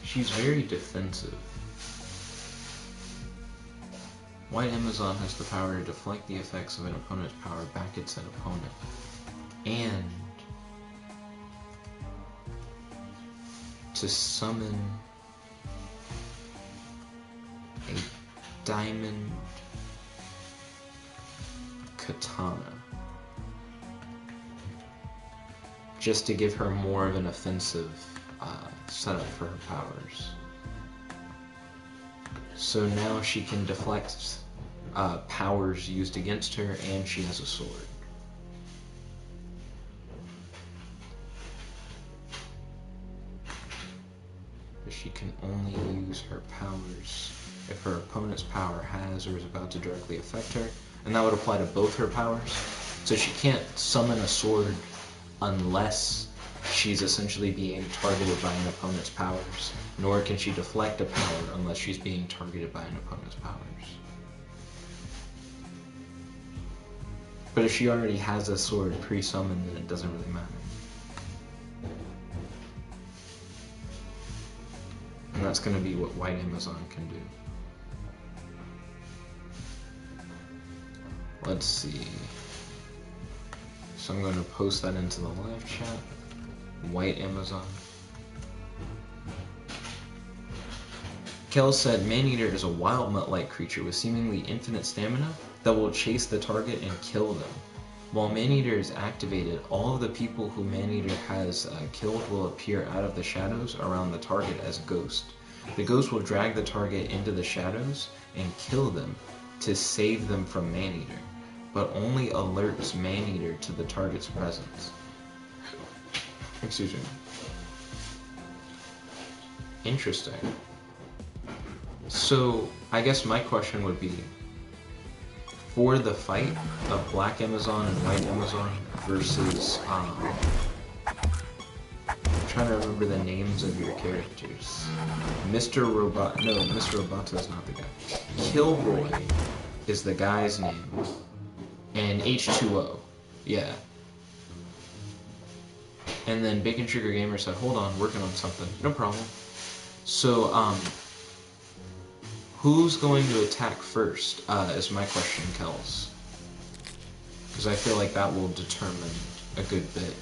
She's very defensive. White Amazon has the power to deflect the effects of an opponent's power back at said opponent, and to summon a diamond katana, just to give her more of an offensive setup for her powers. So now she can deflect powers used against her, and she has a sword. But she can only use her powers if her opponent's power has or is about to directly affect her, and that would apply to both her powers. So she can't summon a sword unless she's essentially being targeted by an opponent's powers, nor can she deflect a power unless she's being targeted by an opponent's powers. But if she already has a sword pre-summoned, then it doesn't really matter. And that's going to be what White Amazon can do. Let's see. So I'm going to post that into the live chat. White Amazon. Kel said, Maneater is a wild mutt-like creature with seemingly infinite stamina that will chase the target and kill them. While Maneater is activated, all of the people who Maneater has killed will appear out of the shadows around the target as ghosts. The ghost will drag the target into the shadows and kill them to save them from Maneater, but only alerts Maneater to the target's presence. Excuse me. Interesting. So, I guess my question would be, for the fight of Black Amazon and White Amazon versus, I'm trying to remember the names of your characters. Mr. Roboto's not the guy. Kilroy is the guy's name. And H2O. Yeah. And then Bacon Sugar Gamer said, hold on, working on something. No problem. So, who's going to attack first, is my question, Kels. Because I feel like that will determine a good bit.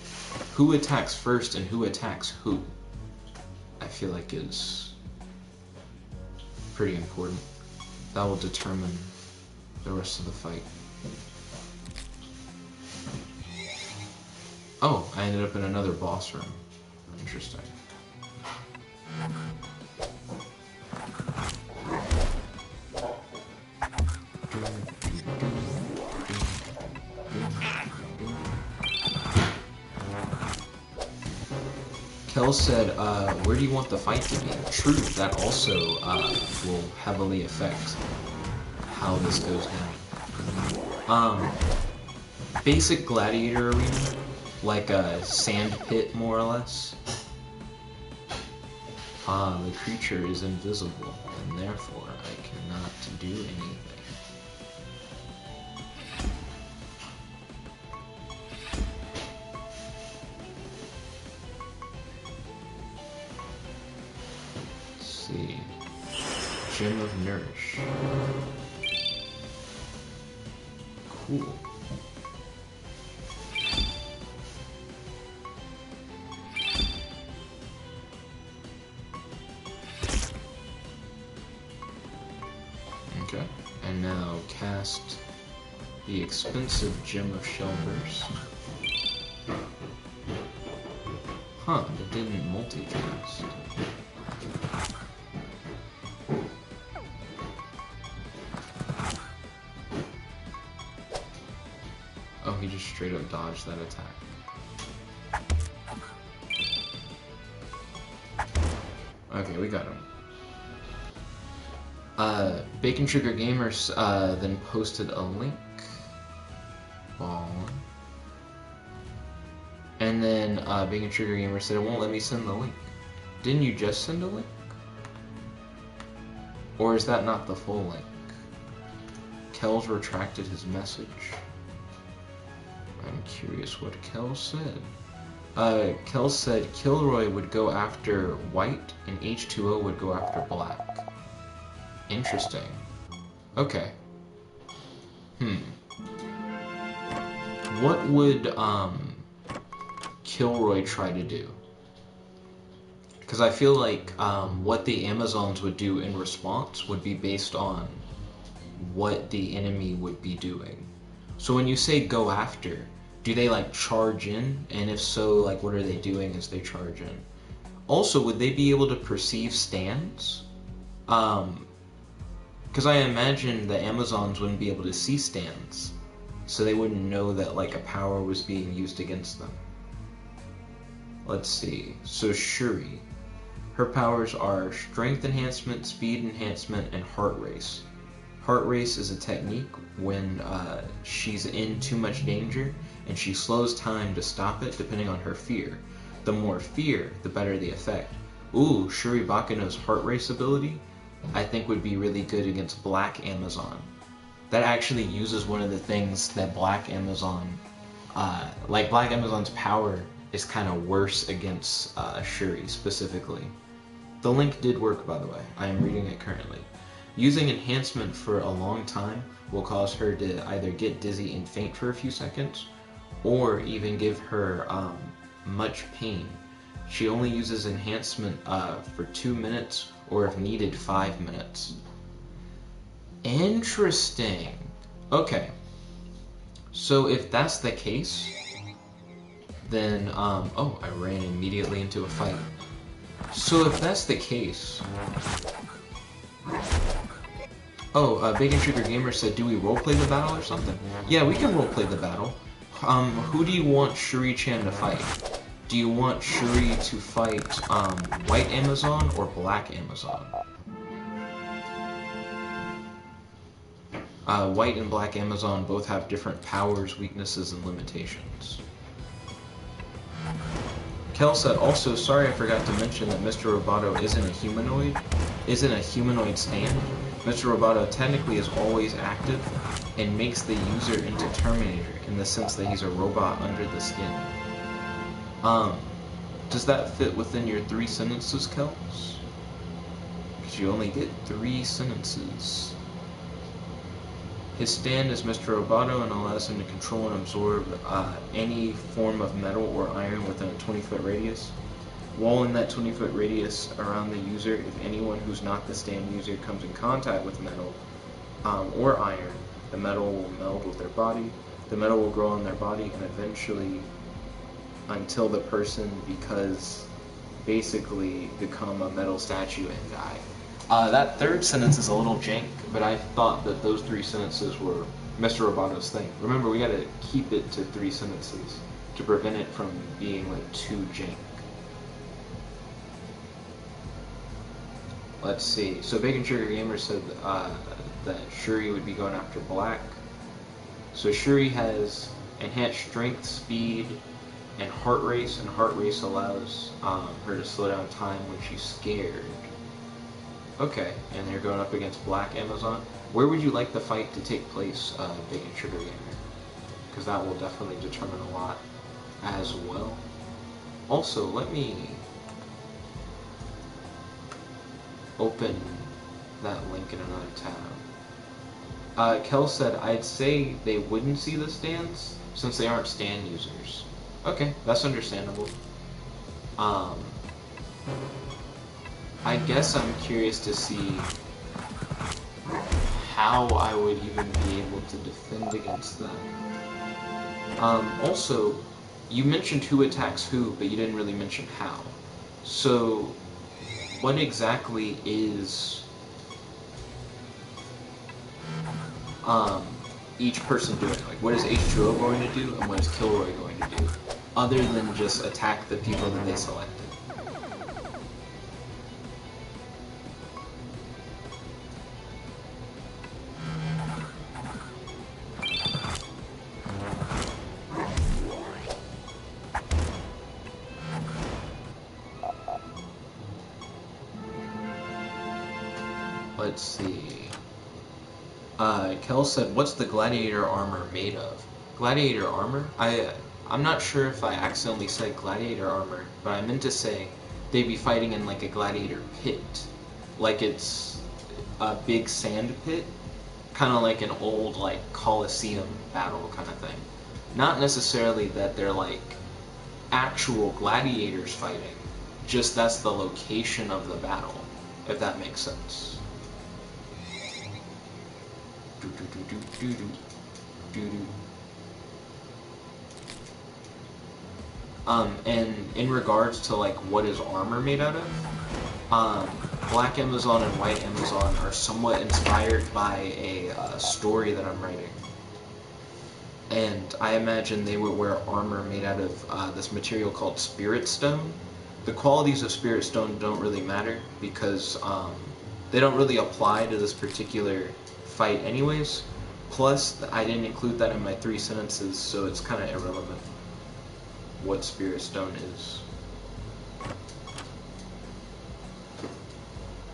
Who attacks first and who attacks who, I feel like is pretty important. That will determine the rest of the fight. Oh, I ended up in another boss room. Interesting. Kel said, where do you want the fight to be? True, that also will heavily affect how this goes down. Basic gladiator arena, like a sand pit more or less. The creature is invisible, and therefore I cannot do anything. Gem of Nourish. Cool. Okay, and now cast the expensive Gem of Shellburst. Huh, it didn't multicast. Oh, he just straight up dodged that attack. Okay, we got him. Bacon Sugar Gamers then posted a link. And then Bacon Sugar Gamer said it won't let me send the link. Didn't you just send a link? Or is that not the full link? Kel's retracted his message. I'm curious what Kel said. Kel said Kilroy would go after white and H2O would go after black. Interesting. Okay. What would Kilroy try to do? Because I feel like what the Amazons would do in response would be based on what the enemy would be doing. So when you say go after, do they like charge in? And if so, like what are they doing as they charge in? Also, would they be able to perceive stands? Because I imagine the Amazons wouldn't be able to see stands, so they wouldn't know that like a power was being used against them. Let's see. So Shuri, her powers are strength enhancement, speed enhancement, and heart race. Heart race is a technique when she's in too much danger, and she slows time to stop it depending on her fear. The more fear, the better the effect. Ooh, Shuri Bakano's heart race ability, I think would be really good against Black Amazon. That actually uses one of the things that Black Amazon, like Black Amazon's power is kind of worse against Shuri specifically. The link did work, by the way. I am reading it currently. Using enhancement for a long time will cause her to either get dizzy and faint for a few seconds, or even give her much pain. She only uses enhancement for 2 minutes, or if needed, 5 minutes. Interesting. Okay. So if that's the case, then, oh, I ran immediately into a fight. So if that's the case... Oh, Bacon Sugar Gamer said, do we roleplay the battle or something? Yeah, we can roleplay the battle. Who do you want Shuri-chan to fight? Do you want Shuri to fight, White Amazon or Black Amazon? White and Black Amazon both have different powers, weaknesses, and limitations. Kel said, also, sorry I forgot to mention that Mr. Roboto isn't a humanoid stand. Mr. Roboto technically is always active and makes the user into Terminator in the sense that he's a robot under the skin. Does that fit within your 3 sentences, Kels? Because you only get 3 sentences. His stand is Mr. Roboto and allows him to control and absorb any form of metal or iron within a 20-foot radius. While in that 20-foot radius around the user, if anyone who's not the stand user comes in contact with metal or iron, the metal will meld with their body. The metal will grow on their body and eventually until the person basically become a metal statue and die. That third sentence is a little jank, but I thought that those 3 sentences were Mr. Roboto's thing. Remember, we gotta keep it to 3 sentences to prevent it from being like too jank. Let's see. So Bacon Sugar Gamer said that Shuri would be going after Black. So Shuri has enhanced strength, speed, and heart race, and heart race allows her to slow down time when she's scared. Okay, and they're going up against Black Amazon. Where would you like the fight to take place, Bacon Sugar Gamer? Because that will definitely determine a lot as well. Also, let me open that link in another tab. Kel said, I'd say they wouldn't see the stands since they aren't stand users. Okay, that's understandable. I guess I'm curious to see how I would even be able to defend against them. Also, you mentioned who attacks who, but you didn't really mention how. So, what exactly is each person doing? Like, what is H2O going to do, and what is Kilroy going to do? Other than just attack the people that they selected. Let's see. Kel said, what's the gladiator armor made of? Gladiator armor? I'm not sure if I accidentally said gladiator armor, but I meant to say they'd be fighting in like a gladiator pit. Like it's a big sand pit. Kind of like an old like Colosseum battle kind of thing. Not necessarily that they're like actual gladiators fighting, just that's the location of the battle, if that makes sense. And in regards to like what is armor made out of, Black Amazon and White Amazon are somewhat inspired by a story that I'm writing. And I imagine they would wear armor made out of this material called Spirit Stone. The qualities of Spirit Stone don't really matter because they don't really apply to this particular fight anyways. Plus, I didn't include that in my 3 sentences, so it's kind of irrelevant what Spirit Stone is.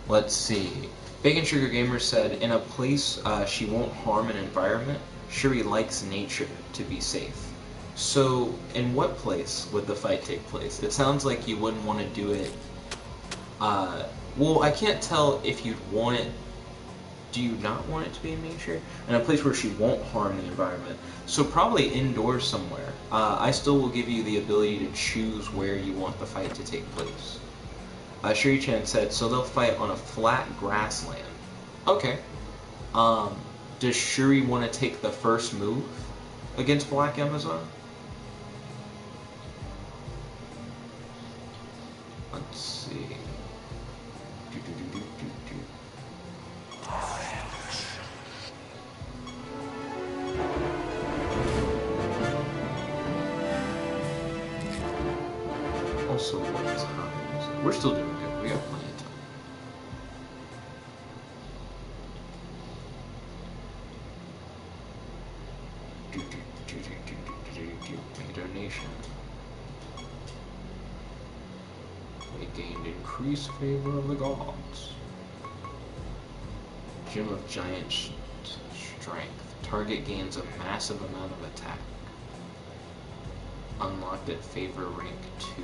Let's see. Bacon Sugar Gamer said, in a place she won't harm an environment, Shuri likes nature to be safe. So, in what place would the fight take place? It sounds like you wouldn't want to do it... well, I can't tell if you'd want it... Do you not want it to be in nature? In a place where she won't harm the environment. So probably indoors somewhere. I still will give you the ability to choose where you want the fight to take place. Shuri-chan said, so they'll fight on a flat grassland. Okay. Does Shuri want to take the first move against Black Amazon? Let's see. Also, what time is it? We're still doing good. We got plenty of time. Make a donation. They gained increased favor of the gods. Gem of Giant Strength. Target gains a massive amount of attack. Unlocked at favor rank 2.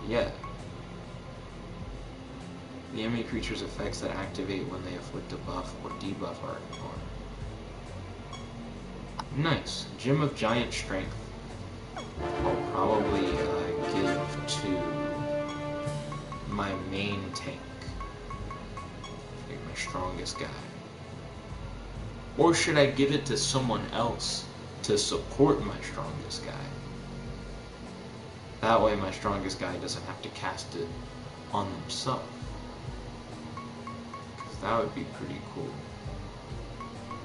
Yeah. The enemy creature's effects that activate when they inflict a buff or debuff are ignored. Nice. Gem of Giant Strength. I'll probably give to my main tank. Like my strongest guy. Or should I give it to someone else to support my strongest guy? That way my strongest guy doesn't have to cast it on themselves. Because that would be pretty cool.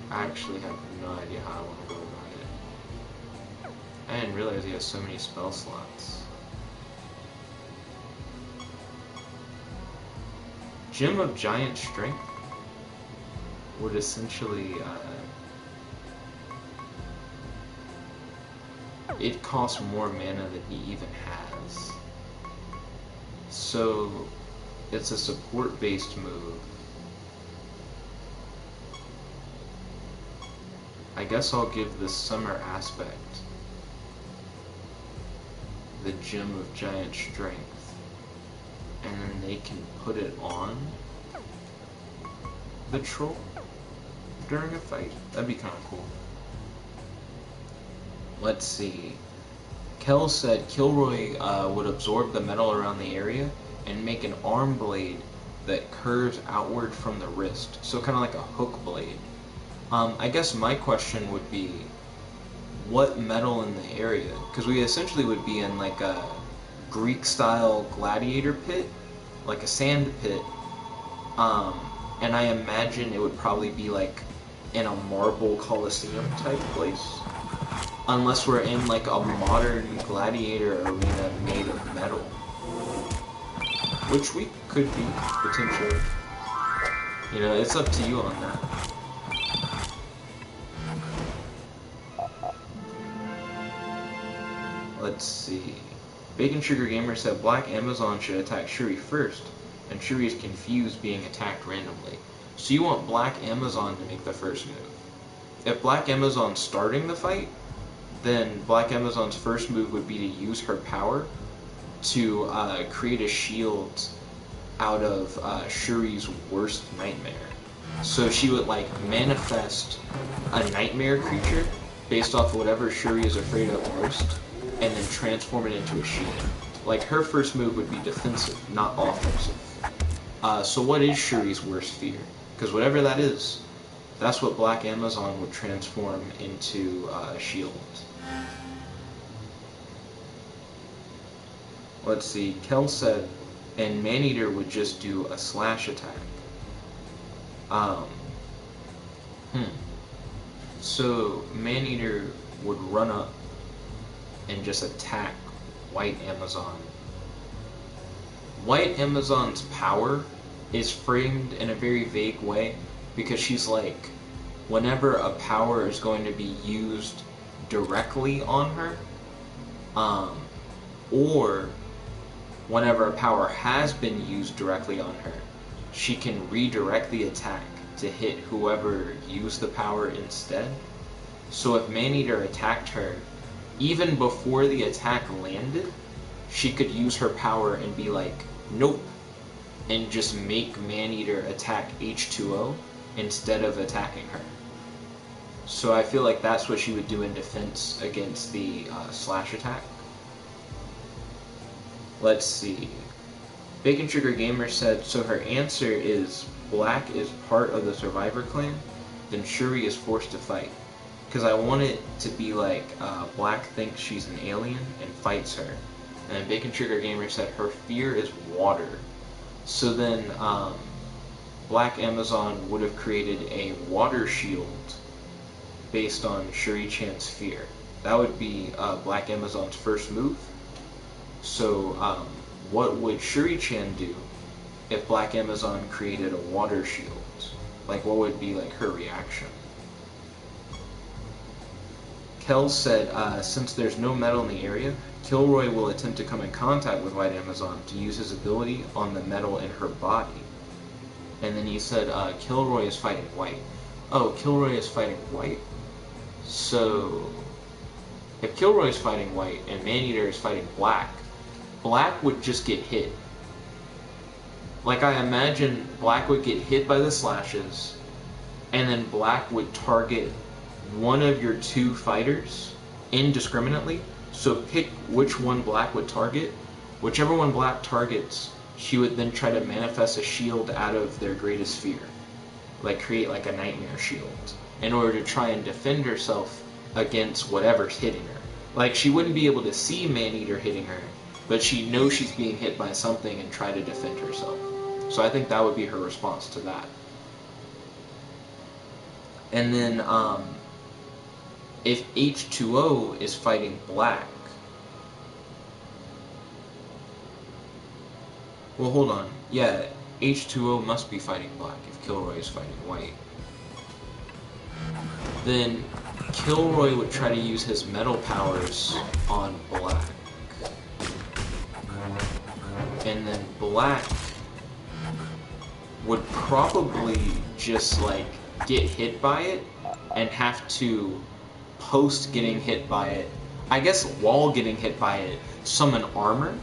I actually have no idea how I want to go about it. I didn't realize he has so many spell slots. Gem of Giant Strength would essentially, it costs more mana than he even has. So, it's a support-based move. I guess I'll give the Summer Aspect the Gem of Giant Strength, and then they can put it on the troll during a fight. That'd be kind of cool. Let's see. Kel said Kilroy would absorb the metal around the area and make an arm blade that curves outward from the wrist. So kind of like a hook blade. I guess my question would be, what metal in the area? Because we essentially would be in like a Greek-style gladiator pit, like a sand pit. And I imagine it would probably be like in a marble coliseum type place. Unless we're in like a modern gladiator arena made of metal. Which we could be, potentially. You know, it's up to you on that. Let's see. Bacon Sugar Gamer said Black Amazon should attack Shuri first, and Shuri is confused being attacked randomly. So you want Black Amazon to make the first move. If Black Amazon's starting the fight, then Black Amazon's first move would be to use her power to create a shield out of Shuri's worst nightmare. So she would like manifest a nightmare creature based off of whatever Shuri is afraid of most, and then transform it into a shield. Like, her first move would be defensive, not offensive. So what is Shuri's worst fear? Because whatever that is, that's what Black Amazon would transform into a shield. Let's see, Kel said, and Maneater would just do a slash attack. So Maneater would run up and just attack White Amazon. White Amazon's power is framed in a very vague way because she's like, whenever a power is going to be used directly on her, or whenever a power has been used directly on her, she can redirect the attack to hit whoever used the power instead. So if Maneater attacked her, even before the attack landed, she could use her power and be like, nope, and just make Maneater attack H2O instead of attacking her. So I feel like that's what she would do in defense against the slash attack. Let's see. Bacon Sugar Gamer said, so her answer is Black is part of the Survivor clan, then Shuri is forced to fight. Because I want it to be like Black thinks she's an alien and fights her. And Bacon Sugar Gamer said her fear is water. So then Black Amazon would have created a water shield based on Shuri-chan's fear. That would be Black Amazon's first move. So what would Shuri-chan do if Black Amazon created a water shield? Like, what would be like her reaction? Kel said, since there's no metal in the area, Kilroy will attempt to come in contact with White Amazon to use his ability on the metal in her body. And then he said, Kilroy is fighting White. Oh, Kilroy is fighting White? So, if Kilroy is fighting White and Maneater is fighting Black, Black would just get hit. Like, I imagine Black would get hit by the slashes, and then Black would target one of your two fighters indiscriminately. So pick which one Black would target. Whichever one Black targets, she would then try to manifest a shield out of their greatest fear. Like, create like a nightmare shield in order to try and defend herself against whatever's hitting her. Like, she wouldn't be able to see Maneater hitting her, but she knows she's being hit by something and try to defend herself. So I think that would be her response to that. And then, if H2O is fighting Black... Well, hold on. Yeah, H2O must be fighting Black if Kilroy is fighting White. Then Kilroy would try to use his metal powers on Black. And then Black would probably just, like, get hit by it and have to, post getting hit by it, I guess while getting hit by it, summon armor.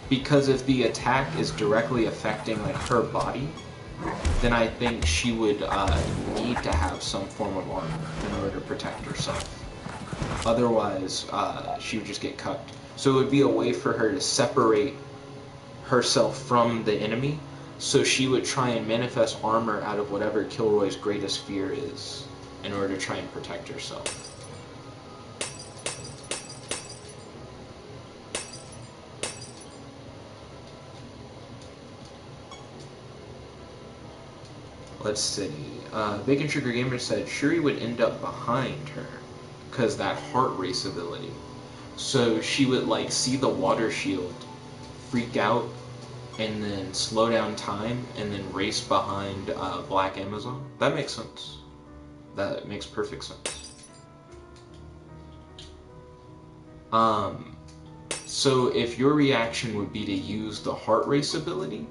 Because if the attack is directly affecting, like, her body, then I think she would need to have some form of armor in order to protect herself. Otherwise, she would just get cucked. So it would be a way for her to separate herself from the enemy, so she would try and manifest armor out of whatever Kilroy's greatest fear is in order to try and protect herself. Let's see. Bacon Sugar Gamer said Shuri would end up behind her because that heart race ability. So she would, like, see the water shield, freak out, and then slow down time, and then race behind Black Amazon. That makes sense. That makes perfect sense. So if your reaction would be to use the heart race ability,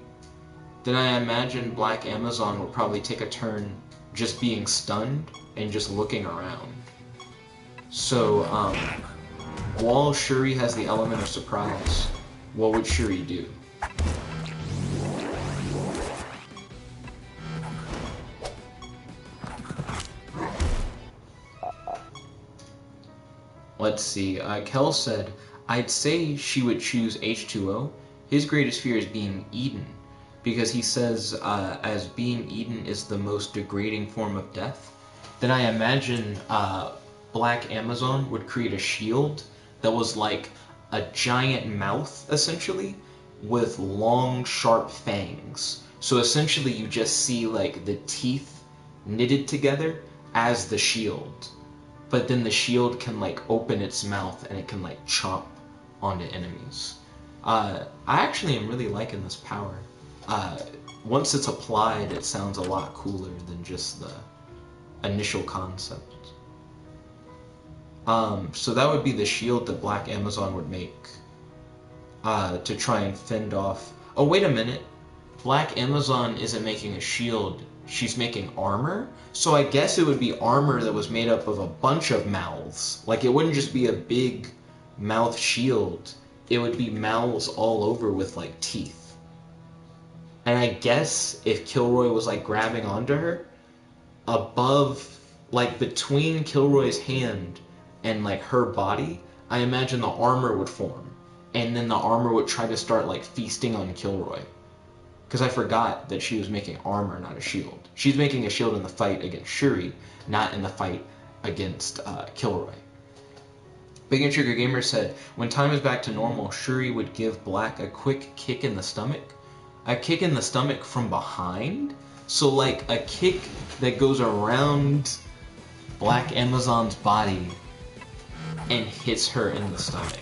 then I imagine Black Amazon will probably take a turn just being stunned and just looking around. So, while Shuri has the element of surprise, what would Shuri do? Let's see. Kel said, I'd say she would choose H2O. His greatest fear is being eaten, because he says as being eaten is the most degrading form of death. Then I imagine Black Amazon would create a shield that was like a giant mouth, essentially, with long, sharp fangs. So essentially you just see like the teeth knitted together as the shield. But then the shield can like open its mouth and it can like chomp onto enemies. I actually am really liking this power. Once it's applied, it sounds a lot cooler than just the initial concept. So that would be the shield that Black Amazon would make to try and fend off. Oh, wait a minute. Black Amazon isn't making a shield. She's making armor? So I guess it would be armor that was made up of a bunch of mouths. Like, it wouldn't just be a big mouth shield. It would be mouths all over with, like, teeth. And I guess if Kilroy was, like, grabbing onto her, above, like, between Kilroy's hand and, like, her body, I imagine the armor would form. And then the armor would try to start, like, feasting on Kilroy. Because I forgot that she was making armor, not a shield. She's making a shield in the fight against Shuri, not in the fight against Kilroy. Big and Sugar Gamer said, when time is back to normal, Shuri would give Black a quick kick in the stomach. A kick in the stomach from behind? So like a kick that goes around Black Amazon's body and hits her in the stomach.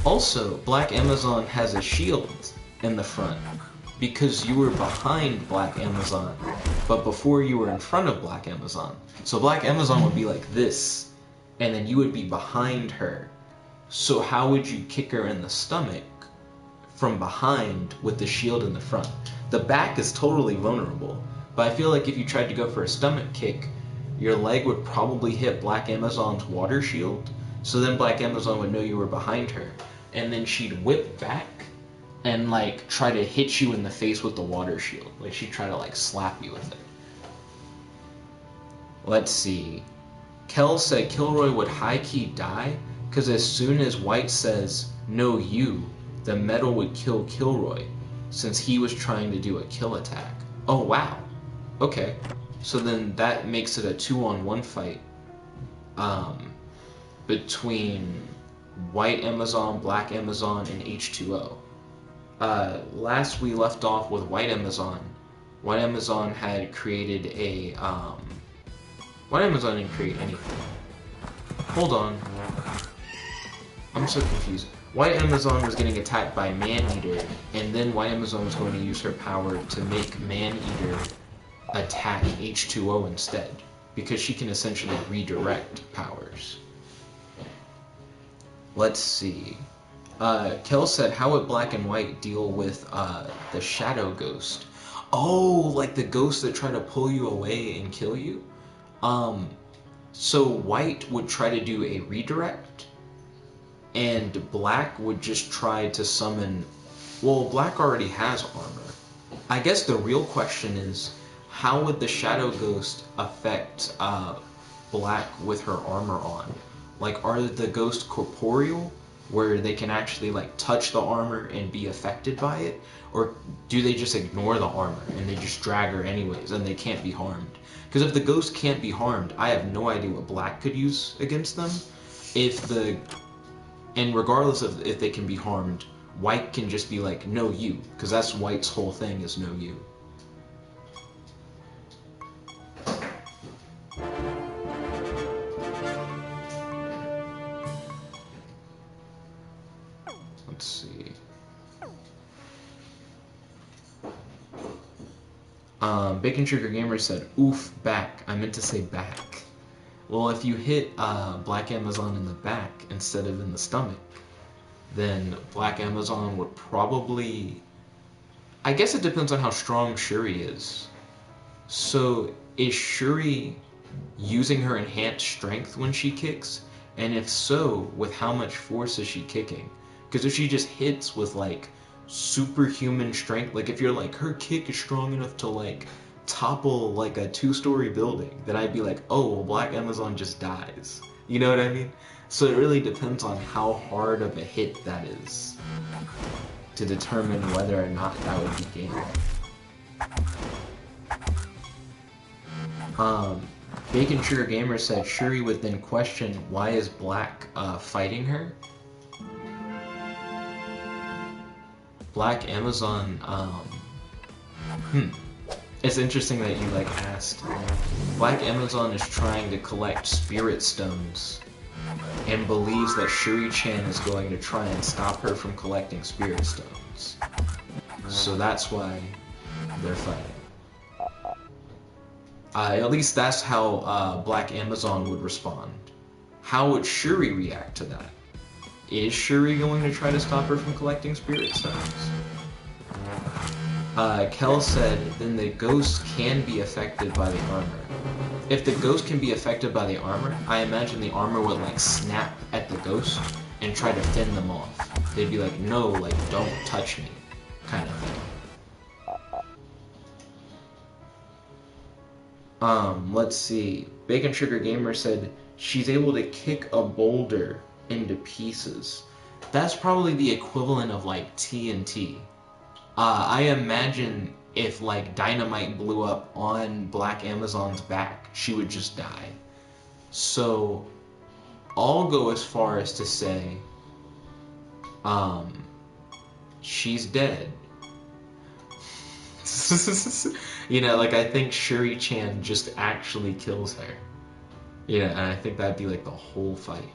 Also, Black Amazon has a shield in the front because you were behind Black Amazon, but before you were in front of Black Amazon. So Black Amazon would be like this, and then you would be behind her. So how would you kick her in the stomach from behind with the shield in the front? The back is totally vulnerable, but I feel like if you tried to go for a stomach kick, your leg would probably hit Black Amazon's water shield, so then Black Amazon would know you were behind her, and then she'd whip back and like try to hit you in the face with the water shield. Like she'd try to like slap you with it. Let's see. Kel said Kilroy would high-key die because as soon as White says, no you, the metal would kill Kilroy since he was trying to do a kill attack. Oh wow. Okay. So then that makes it a 2-on-1 fight between White Amazon, Black Amazon, and H2O. Last we left off with White Amazon. White Amazon had created a, White Amazon didn't create anything. Hold on. I'm so confused. White Amazon was getting attacked by Man-Eater, and then White Amazon was going to use her power to make Man-Eater attack H2O instead, because she can essentially redirect powers. Let's see. Kel said, how would Black and White deal with the Shadow Ghost? Oh, like the ghosts that try to pull you away and kill you? So White would try to do a redirect, and Black would just try to summon... Well, Black already has armor. I guess the real question is, how would the Shadow Ghost affect Black with her armor on? Like, are the ghosts corporeal, where they can actually like touch the armor and be affected by it? Or do they just ignore the armor and they just drag her anyways and they can't be harmed? Because if the ghosts can't be harmed, I have no idea what Black could use against them. And regardless of if they can be harmed, White can just be like, no you, because that's White's whole thing is no you. Let's see. Bacon Sugar Gamer said, oof, back. I meant to say back. Well, if you hit Black Amazon in the back instead of in the stomach, then Black Amazon would probably... I guess it depends on how strong Shuri is. So, is Shuri using her enhanced strength when she kicks? And if so, with how much force is she kicking? Because if she just hits with, like, superhuman strength, like, if you're like, her kick is strong enough to, like, topple, like, a 2-story building, then I'd be like, oh, well, Black Amazon just dies. You know what I mean? So it really depends on how hard of a hit that is to determine whether or not that would be game. Bacon Sugar Gamer said Shuri would then question why is Black fighting her. Black Amazon, it's interesting that you like asked. Black Amazon is trying to collect spirit stones and believes that Shuri-chan is going to try and stop her from collecting spirit stones. So that's why they're fighting. At least that's how Black Amazon would respond. How would Shuri react to that? Is Shuri going to try to stop her from collecting spirit stones? Kel said, then the ghost can be affected by the armor. If the ghost can be affected by the armor, I imagine the armor would like snap at the ghost and try to fend them off. They'd be like, no, like, don't touch me, kind of thing. Let's see. Bacon Sugar Gamer said, she's able to kick a boulder into pieces. That's probably the equivalent of like TNT. I imagine if like dynamite blew up on Black Amazon's back, she would just die. So I'll go as far as to say, she's dead. You know, like I think Shuri-chan just actually kills her. Yeah, and I think that'd be like the whole fight.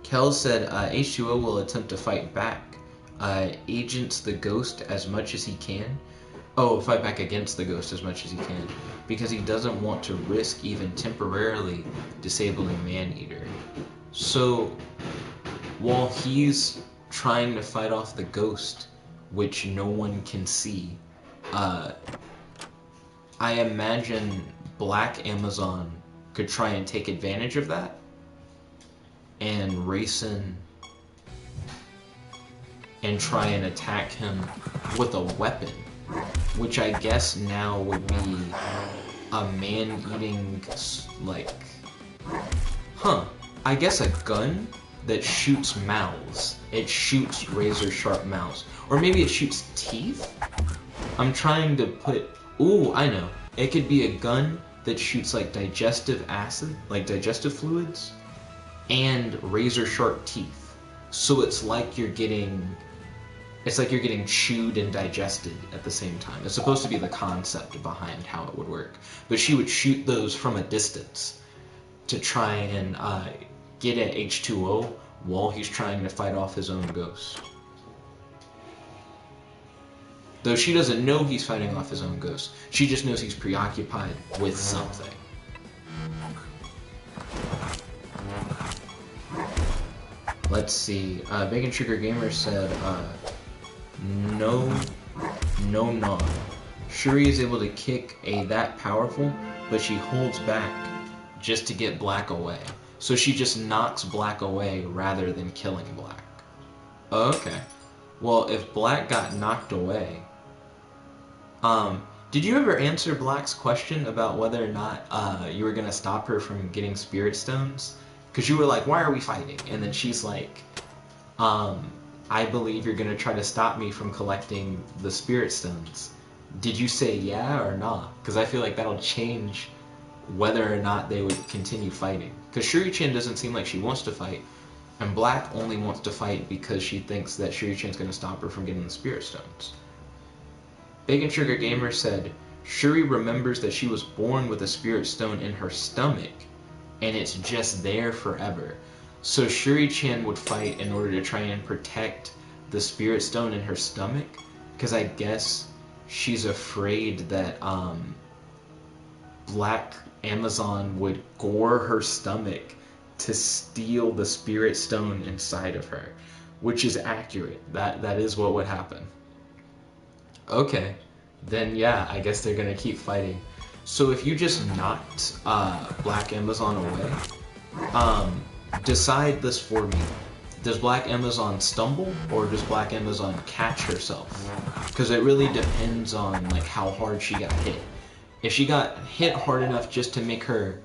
Kel said H2O will attempt to fight back. Agents the ghost as much as he can. Oh, fight back against the ghost as much as he can. Because he doesn't want to risk even temporarily disabling Maneater. So, while he's trying to fight off the ghost, which no one can see, I imagine Black Amazon could try and take advantage of that and race in and try and attack him with a weapon, which I guess now would be a man-eating, like, I guess a gun that shoots mouths. It shoots razor-sharp mouths. Or maybe it shoots teeth? I'm trying to put... Ooh, I know. It could be a gun that shoots, like, digestive acid, like digestive fluids, and razor-sharp teeth. So it's like you're getting... It's like you're getting chewed and digested at the same time. It's supposed to be the concept behind how it would work. But she would shoot those from a distance to try and get at H2O while he's trying to fight off his own ghost. Though she doesn't know he's fighting off his own ghost. She just knows he's preoccupied with something. Let's see. Bacon Sugar Gamer said, no. Shuri is able to kick a that powerful, but she holds back just to get Black away. So she just knocks Black away rather than killing Black. Okay. Well, if Black got knocked away... did you ever answer Black's question about whether or not you were going to stop her from getting Spirit Stones? Because you were like, why are we fighting? And then she's like, I believe you're going to try to stop me from collecting the Spirit Stones. Did you say yeah or not? Because I feel like that'll change whether or not they would continue fighting. Because Shuri-chan doesn't seem like she wants to fight, and Black only wants to fight because she thinks that Shuri-chan's going to stop her from getting the Spirit Stones. Bacon Sugar Gamer said, Shuri remembers that she was born with a Spirit Stone in her stomach, and it's just there forever. So Shuri-chan would fight in order to try and protect the Spirit Stone in her stomach, because I guess she's afraid that Black Amazon would gore her stomach to steal the Spirit Stone inside of her, which is accurate. That is what would happen. Okay, then yeah, I guess they're gonna keep fighting. So if you just knocked Black Amazon away, decide this for me. Does Black Amazon stumble, or does Black Amazon catch herself? Because it really depends on like how hard she got hit. If she got hit hard enough just to make her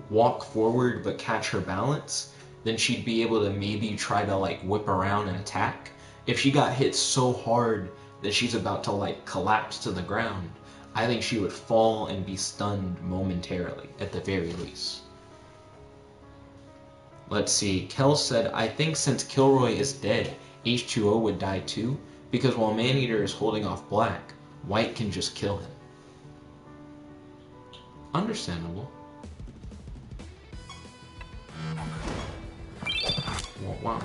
walk forward but catch her balance, then she'd be able to maybe try to like whip around and attack. If she got hit so hard that she's about to like collapse to the ground, I think she would fall and be stunned momentarily, at the very least. Let's see, Kel said, I think since Kilroy is dead, H2O would die too, because while Maneater is holding off Black, White can just kill him. Understandable. Wow.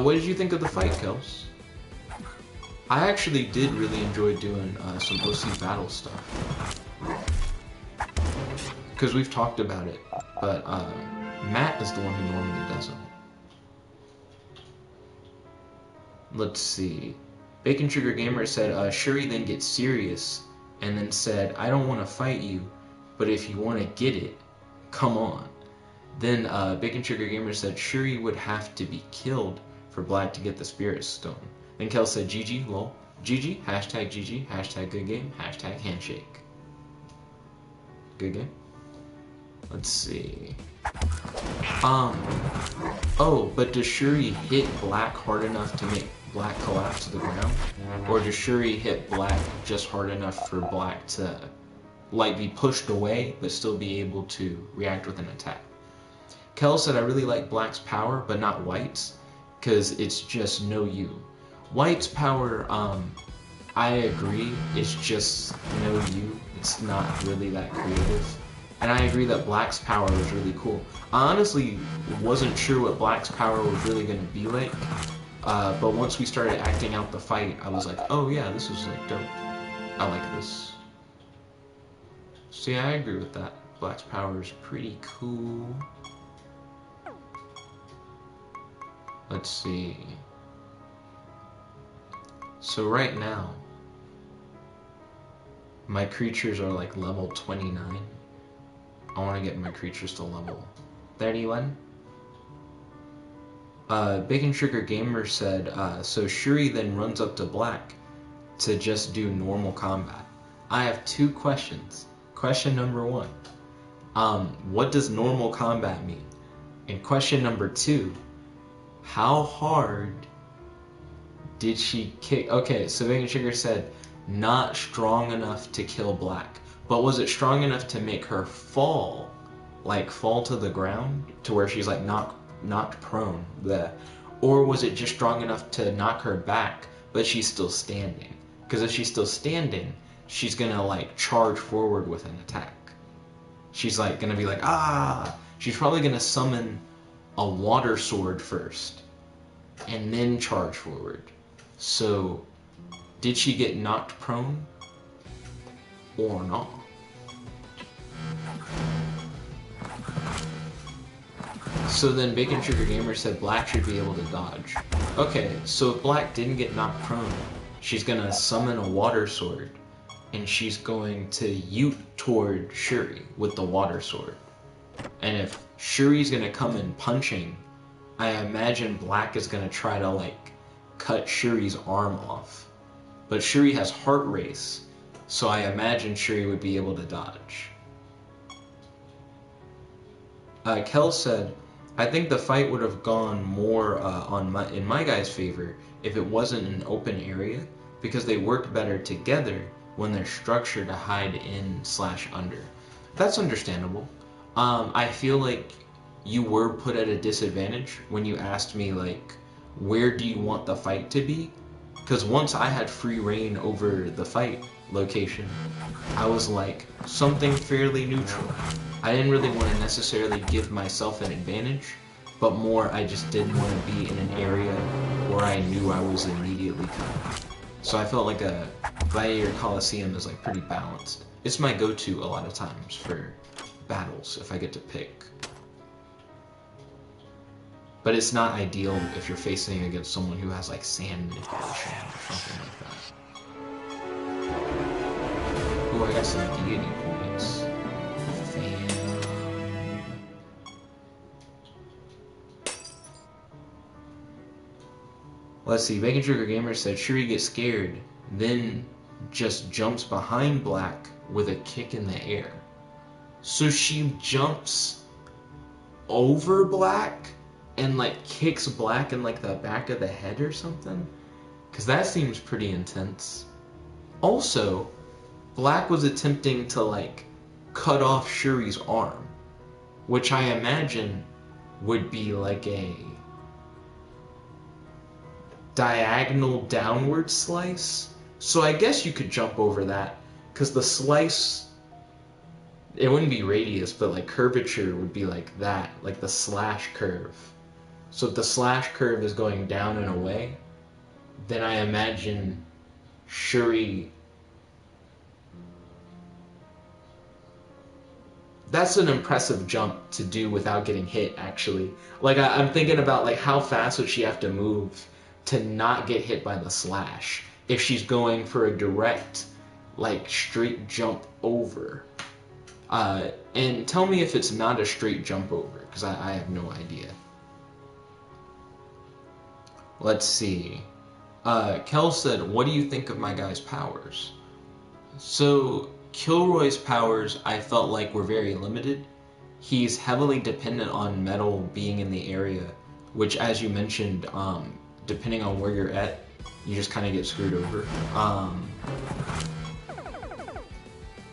What did you think of the fight, Kels? I actually did really enjoy doing some OC battle stuff. Because we've talked about it, but Matt is the one who normally does them. Let's see. Bacon Sugar Gamer said, Shuri then gets serious and then said, I don't want to fight you, but if you want to get it, come on. Then Bacon Sugar Gamer said Shuri would have to be killed for Black to get the Spirit Stone. Then Kel said GG, lol. GG, hashtag GG, hashtag good game, hashtag handshake. Good game. Let's see. Oh, but does Shuri hit Black hard enough to make Black collapse to the ground? Or does Shuri hit Black just hard enough for Black to like be pushed away but still be able to react with an attack? Kel said, I really like Black's power, but not White's, because it's just no you. White's power, I agree, it's just no you. It's not really that creative. And I agree that Black's power was really cool. I honestly wasn't sure what Black's power was really going to be like, but once we started acting out the fight, I was like, oh yeah, this is like dope. I like this. So yeah, I agree with that. Black's power is pretty cool. Let's see. So right now, my creatures are like level 29. I want to get my creatures to level 31. Bacon Sugar Gamer said, so Shuri then runs up to Black to just do normal combat. I have two questions. Question number one, what does normal combat mean? And question number two, how hard did she kick? Okay, so Bacon Sugar said, not strong enough to kill Black. But was it strong enough to make her fall? Like fall to the ground? To where she's like knocked prone? Or was it just strong enough to knock her back, but she's still standing? Because if she's still standing, she's gonna like charge forward with an attack. She's like gonna be like, ah! She's probably gonna summon a water sword first, and then charge forward. So, did she get knocked prone? Or not? So then Bacon Sugar Gamer said Black should be able to dodge. Okay, so if Black didn't get knocked prone, she's gonna summon a water sword, and she's going to ute toward Shuri with the water sword. And if Shuri's gonna come in punching, I imagine Black is gonna try to like cut Shuri's arm off. But Shuri has heart race, so I imagine Shuri would be able to dodge. Kel said, I think the fight would have gone more in my guy's favor if it wasn't an open area, because they work better together when they're structured to hide in/under. That's understandable. I feel like you were put at a disadvantage when you asked me, like, where do you want the fight to be? Because once I had free reign over the fight location, I was like, something fairly neutral. I didn't really want to necessarily give myself an advantage, but more I just didn't want to be in an area where I knew I was immediately coming. So I felt like a Gladiator Coliseum is like pretty balanced. It's my go-to a lot of times for battles if I get to pick. But it's not ideal if you're facing against someone who has like sand manipulation or something like that. Oh, I got some deity points. Let's see, Bacon Sugar Gamer said Shuri gets scared, then just jumps behind Black with a kick in the air. So she jumps over Black and like kicks Black in like the back of the head or something? Because that seems pretty intense. Also, Black was attempting to like cut off Shuri's arm, which I imagine would be like a diagonal downward slice. So I guess you could jump over that, because the slice, it wouldn't be radius, but like curvature would be like that, like the slash curve. So if the slash curve is going down and away, then I imagine Shuri... That's an impressive jump to do without getting hit, actually. Like, I'm thinking about, like, how fast would she have to move to not get hit by the slash if she's going for a direct, like, straight jump over. And tell me if it's not a straight jump over, because I have no idea. Let's see. Kel said, what do you think of my guy's powers? So, Kilroy's powers, I felt like, were very limited. He's heavily dependent on metal being in the area, which, as you mentioned, depending on where you're at, you just kind of get screwed over.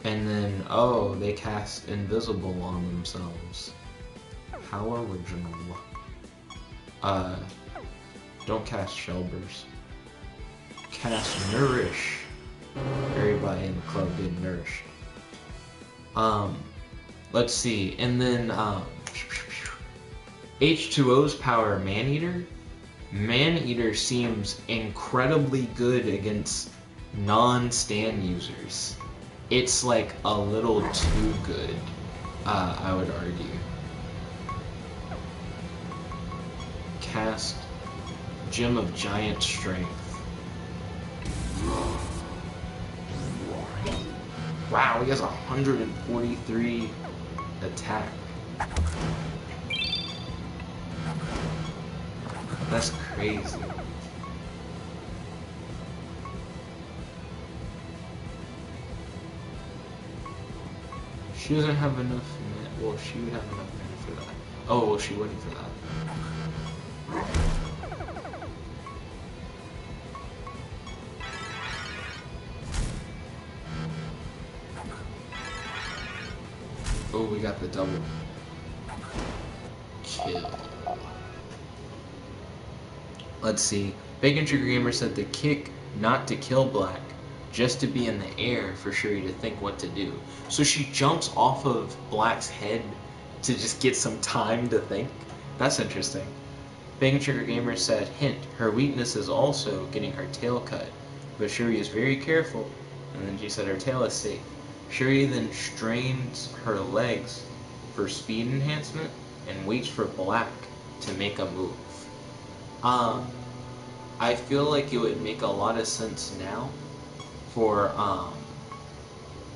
And then, oh, they cast Invisible on themselves. How original. Don't cast Shellburst. Cast Nourish. Everybody in the club getting nourished. Let's see. And then, H2O's power, Maneater. Maneater seems incredibly good against non-stand users. It's like a little too good, I would argue. Cast Gem of Giant Strength. Wow, he has 143 attack. That's crazy. She doesn't have enough mana. Well, she would have enough mana for that. Oh, well, she wouldn't for that. Oh, we got the double kill. Let's see. Bacon Sugar Gamer said the kick not to kill Black, just to be in the air for Shuri to think what to do. So she jumps off of Black's head to just get some time to think. That's interesting. Bacon Sugar Gamer said, hint, her weakness is also getting her tail cut, but Shuri is very careful. And then she said her tail is safe. Shuri then strains her legs for speed enhancement and waits for Black to make a move. I feel like it would make a lot of sense now for, oh,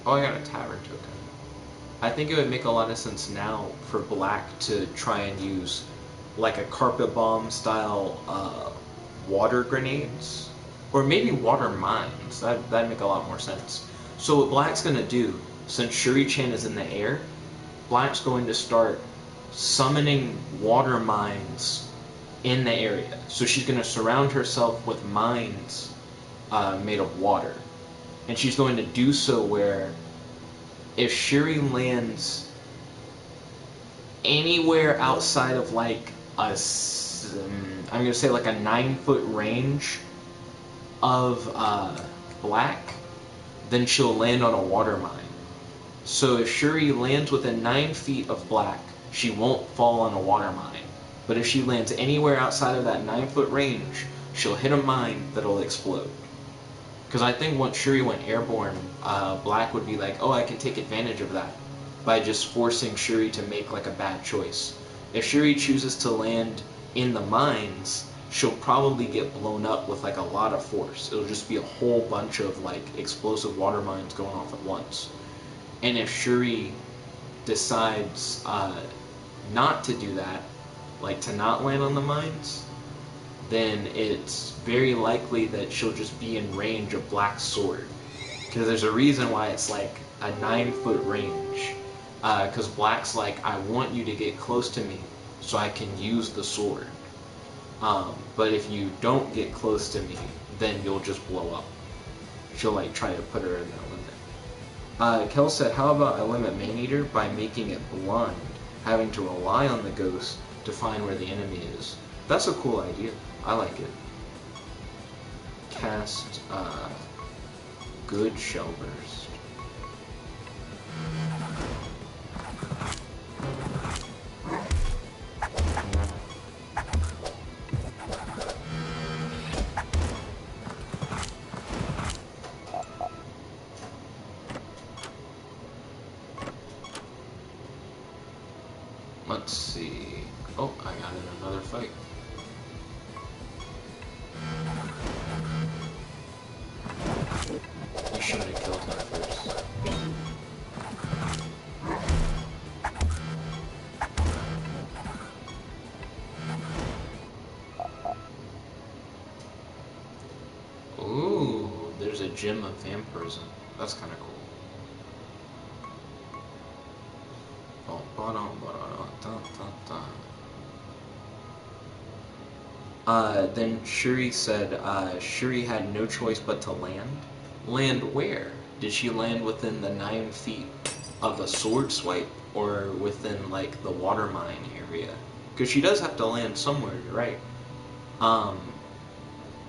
I got a tavern token. I think it would make a lot of sense now for Black to try and use like a carpet bomb style water grenades, or maybe water mines. That'd make a lot more sense. So what Black's gonna do, since Shuri-chan is in the air, Black's going to start summoning water mines in the area. So she's gonna surround herself with mines made of water. And she's going to do so where if Shuri lands anywhere outside of like I'm gonna say like a 9-foot range of Black, then she'll land on a water mine. So if Shuri lands within 9 feet of Black, she won't fall on a water mine. But if she lands anywhere outside of that 9-foot range, she'll hit a mine that'll explode. Because I think once Shuri went airborne, Black would be like, oh, I can take advantage of that by just forcing Shuri to make like a bad choice. If Shuri chooses to land in the mines, she'll probably get blown up with like a lot of force. It'll just be a whole bunch of like explosive water mines going off at once. And if Shuri decides not to do that, like to not land on the mines, then it's very likely that she'll just be in range of Black's sword. Because there's a reason why it's like a 9-foot range. Because Black's like, I want you to get close to me so I can use the sword. But if you don't get close to me, then you'll just blow up. She'll like try to put her in that limit. Kel said, how about I limit Maneater by making it blind, having to rely on the ghost to find where the enemy is. That's a cool idea. I like it. Cast good shell burst. Let's see. Oh, I got in another fight. You should have killed him first. Ooh, there's a gem of vampirism. That's kind of cool. Then Shuri said Shuri had no choice but to land. Land where? Did she land within the 9 feet of a sword swipe or within like the water mine area? Because she does have to land somewhere, right?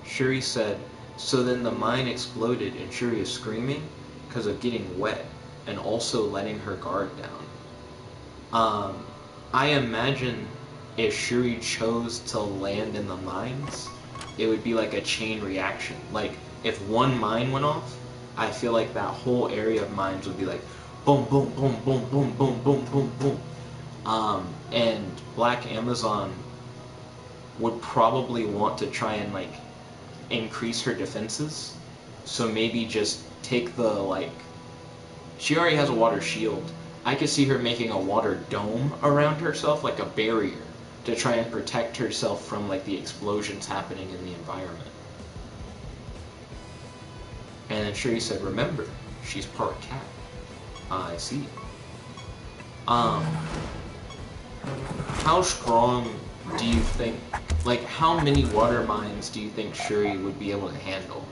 Shuri said, so then the mine exploded and Shuri is screaming because of getting wet and also letting her guard down. I imagine if Shuri chose to land in the mines, it would be like a chain reaction. Like, if one mine went off, I feel like that whole area of mines would be like, boom, boom, boom, boom, boom, boom, boom, boom, boom. And Black Amazon would probably want to try and, like, increase her defenses. So maybe just take the, like, she already has a water shield. I could see her making a water dome around herself, like a barrier, to try and protect herself from like the explosions happening in the environment. And then Shuri said, remember, she's part cat. I see. How strong do you think, like how many water mines do you think Shuri would be able to handle?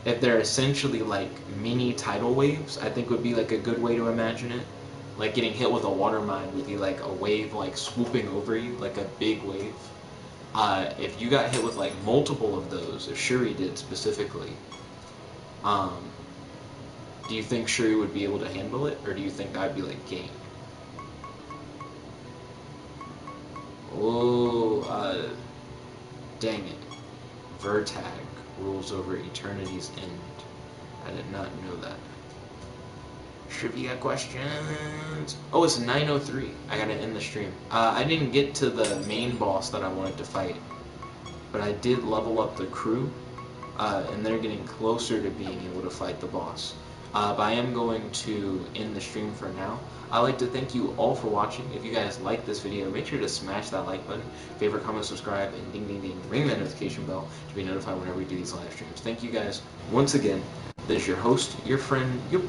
If they're essentially like mini tidal waves, I think would be like a good way to imagine it. Like getting hit with a water mine would be like a wave like swooping over you, like a big wave. If you got hit with like multiple of those, if Shuri did specifically, do you think Shuri would be able to handle it, or do you think that'd be like game? Oh, dang it. Vertag rules over Eternity's End. I did not know that. Trivia questions. Oh, it's 9:03. I gotta end the stream. I didn't get to the main boss that I wanted to fight, but I did level up the crew, and they're getting closer to being able to fight the boss. But I am going to end the stream for now. I'd like to thank you all for watching. If you guys like this video, make sure to smash that like button, favorite, comment, subscribe, and ding ding ding, ring that notification bell to be notified whenever we do these live streams. Thank you guys once again. This is your host, your friend, your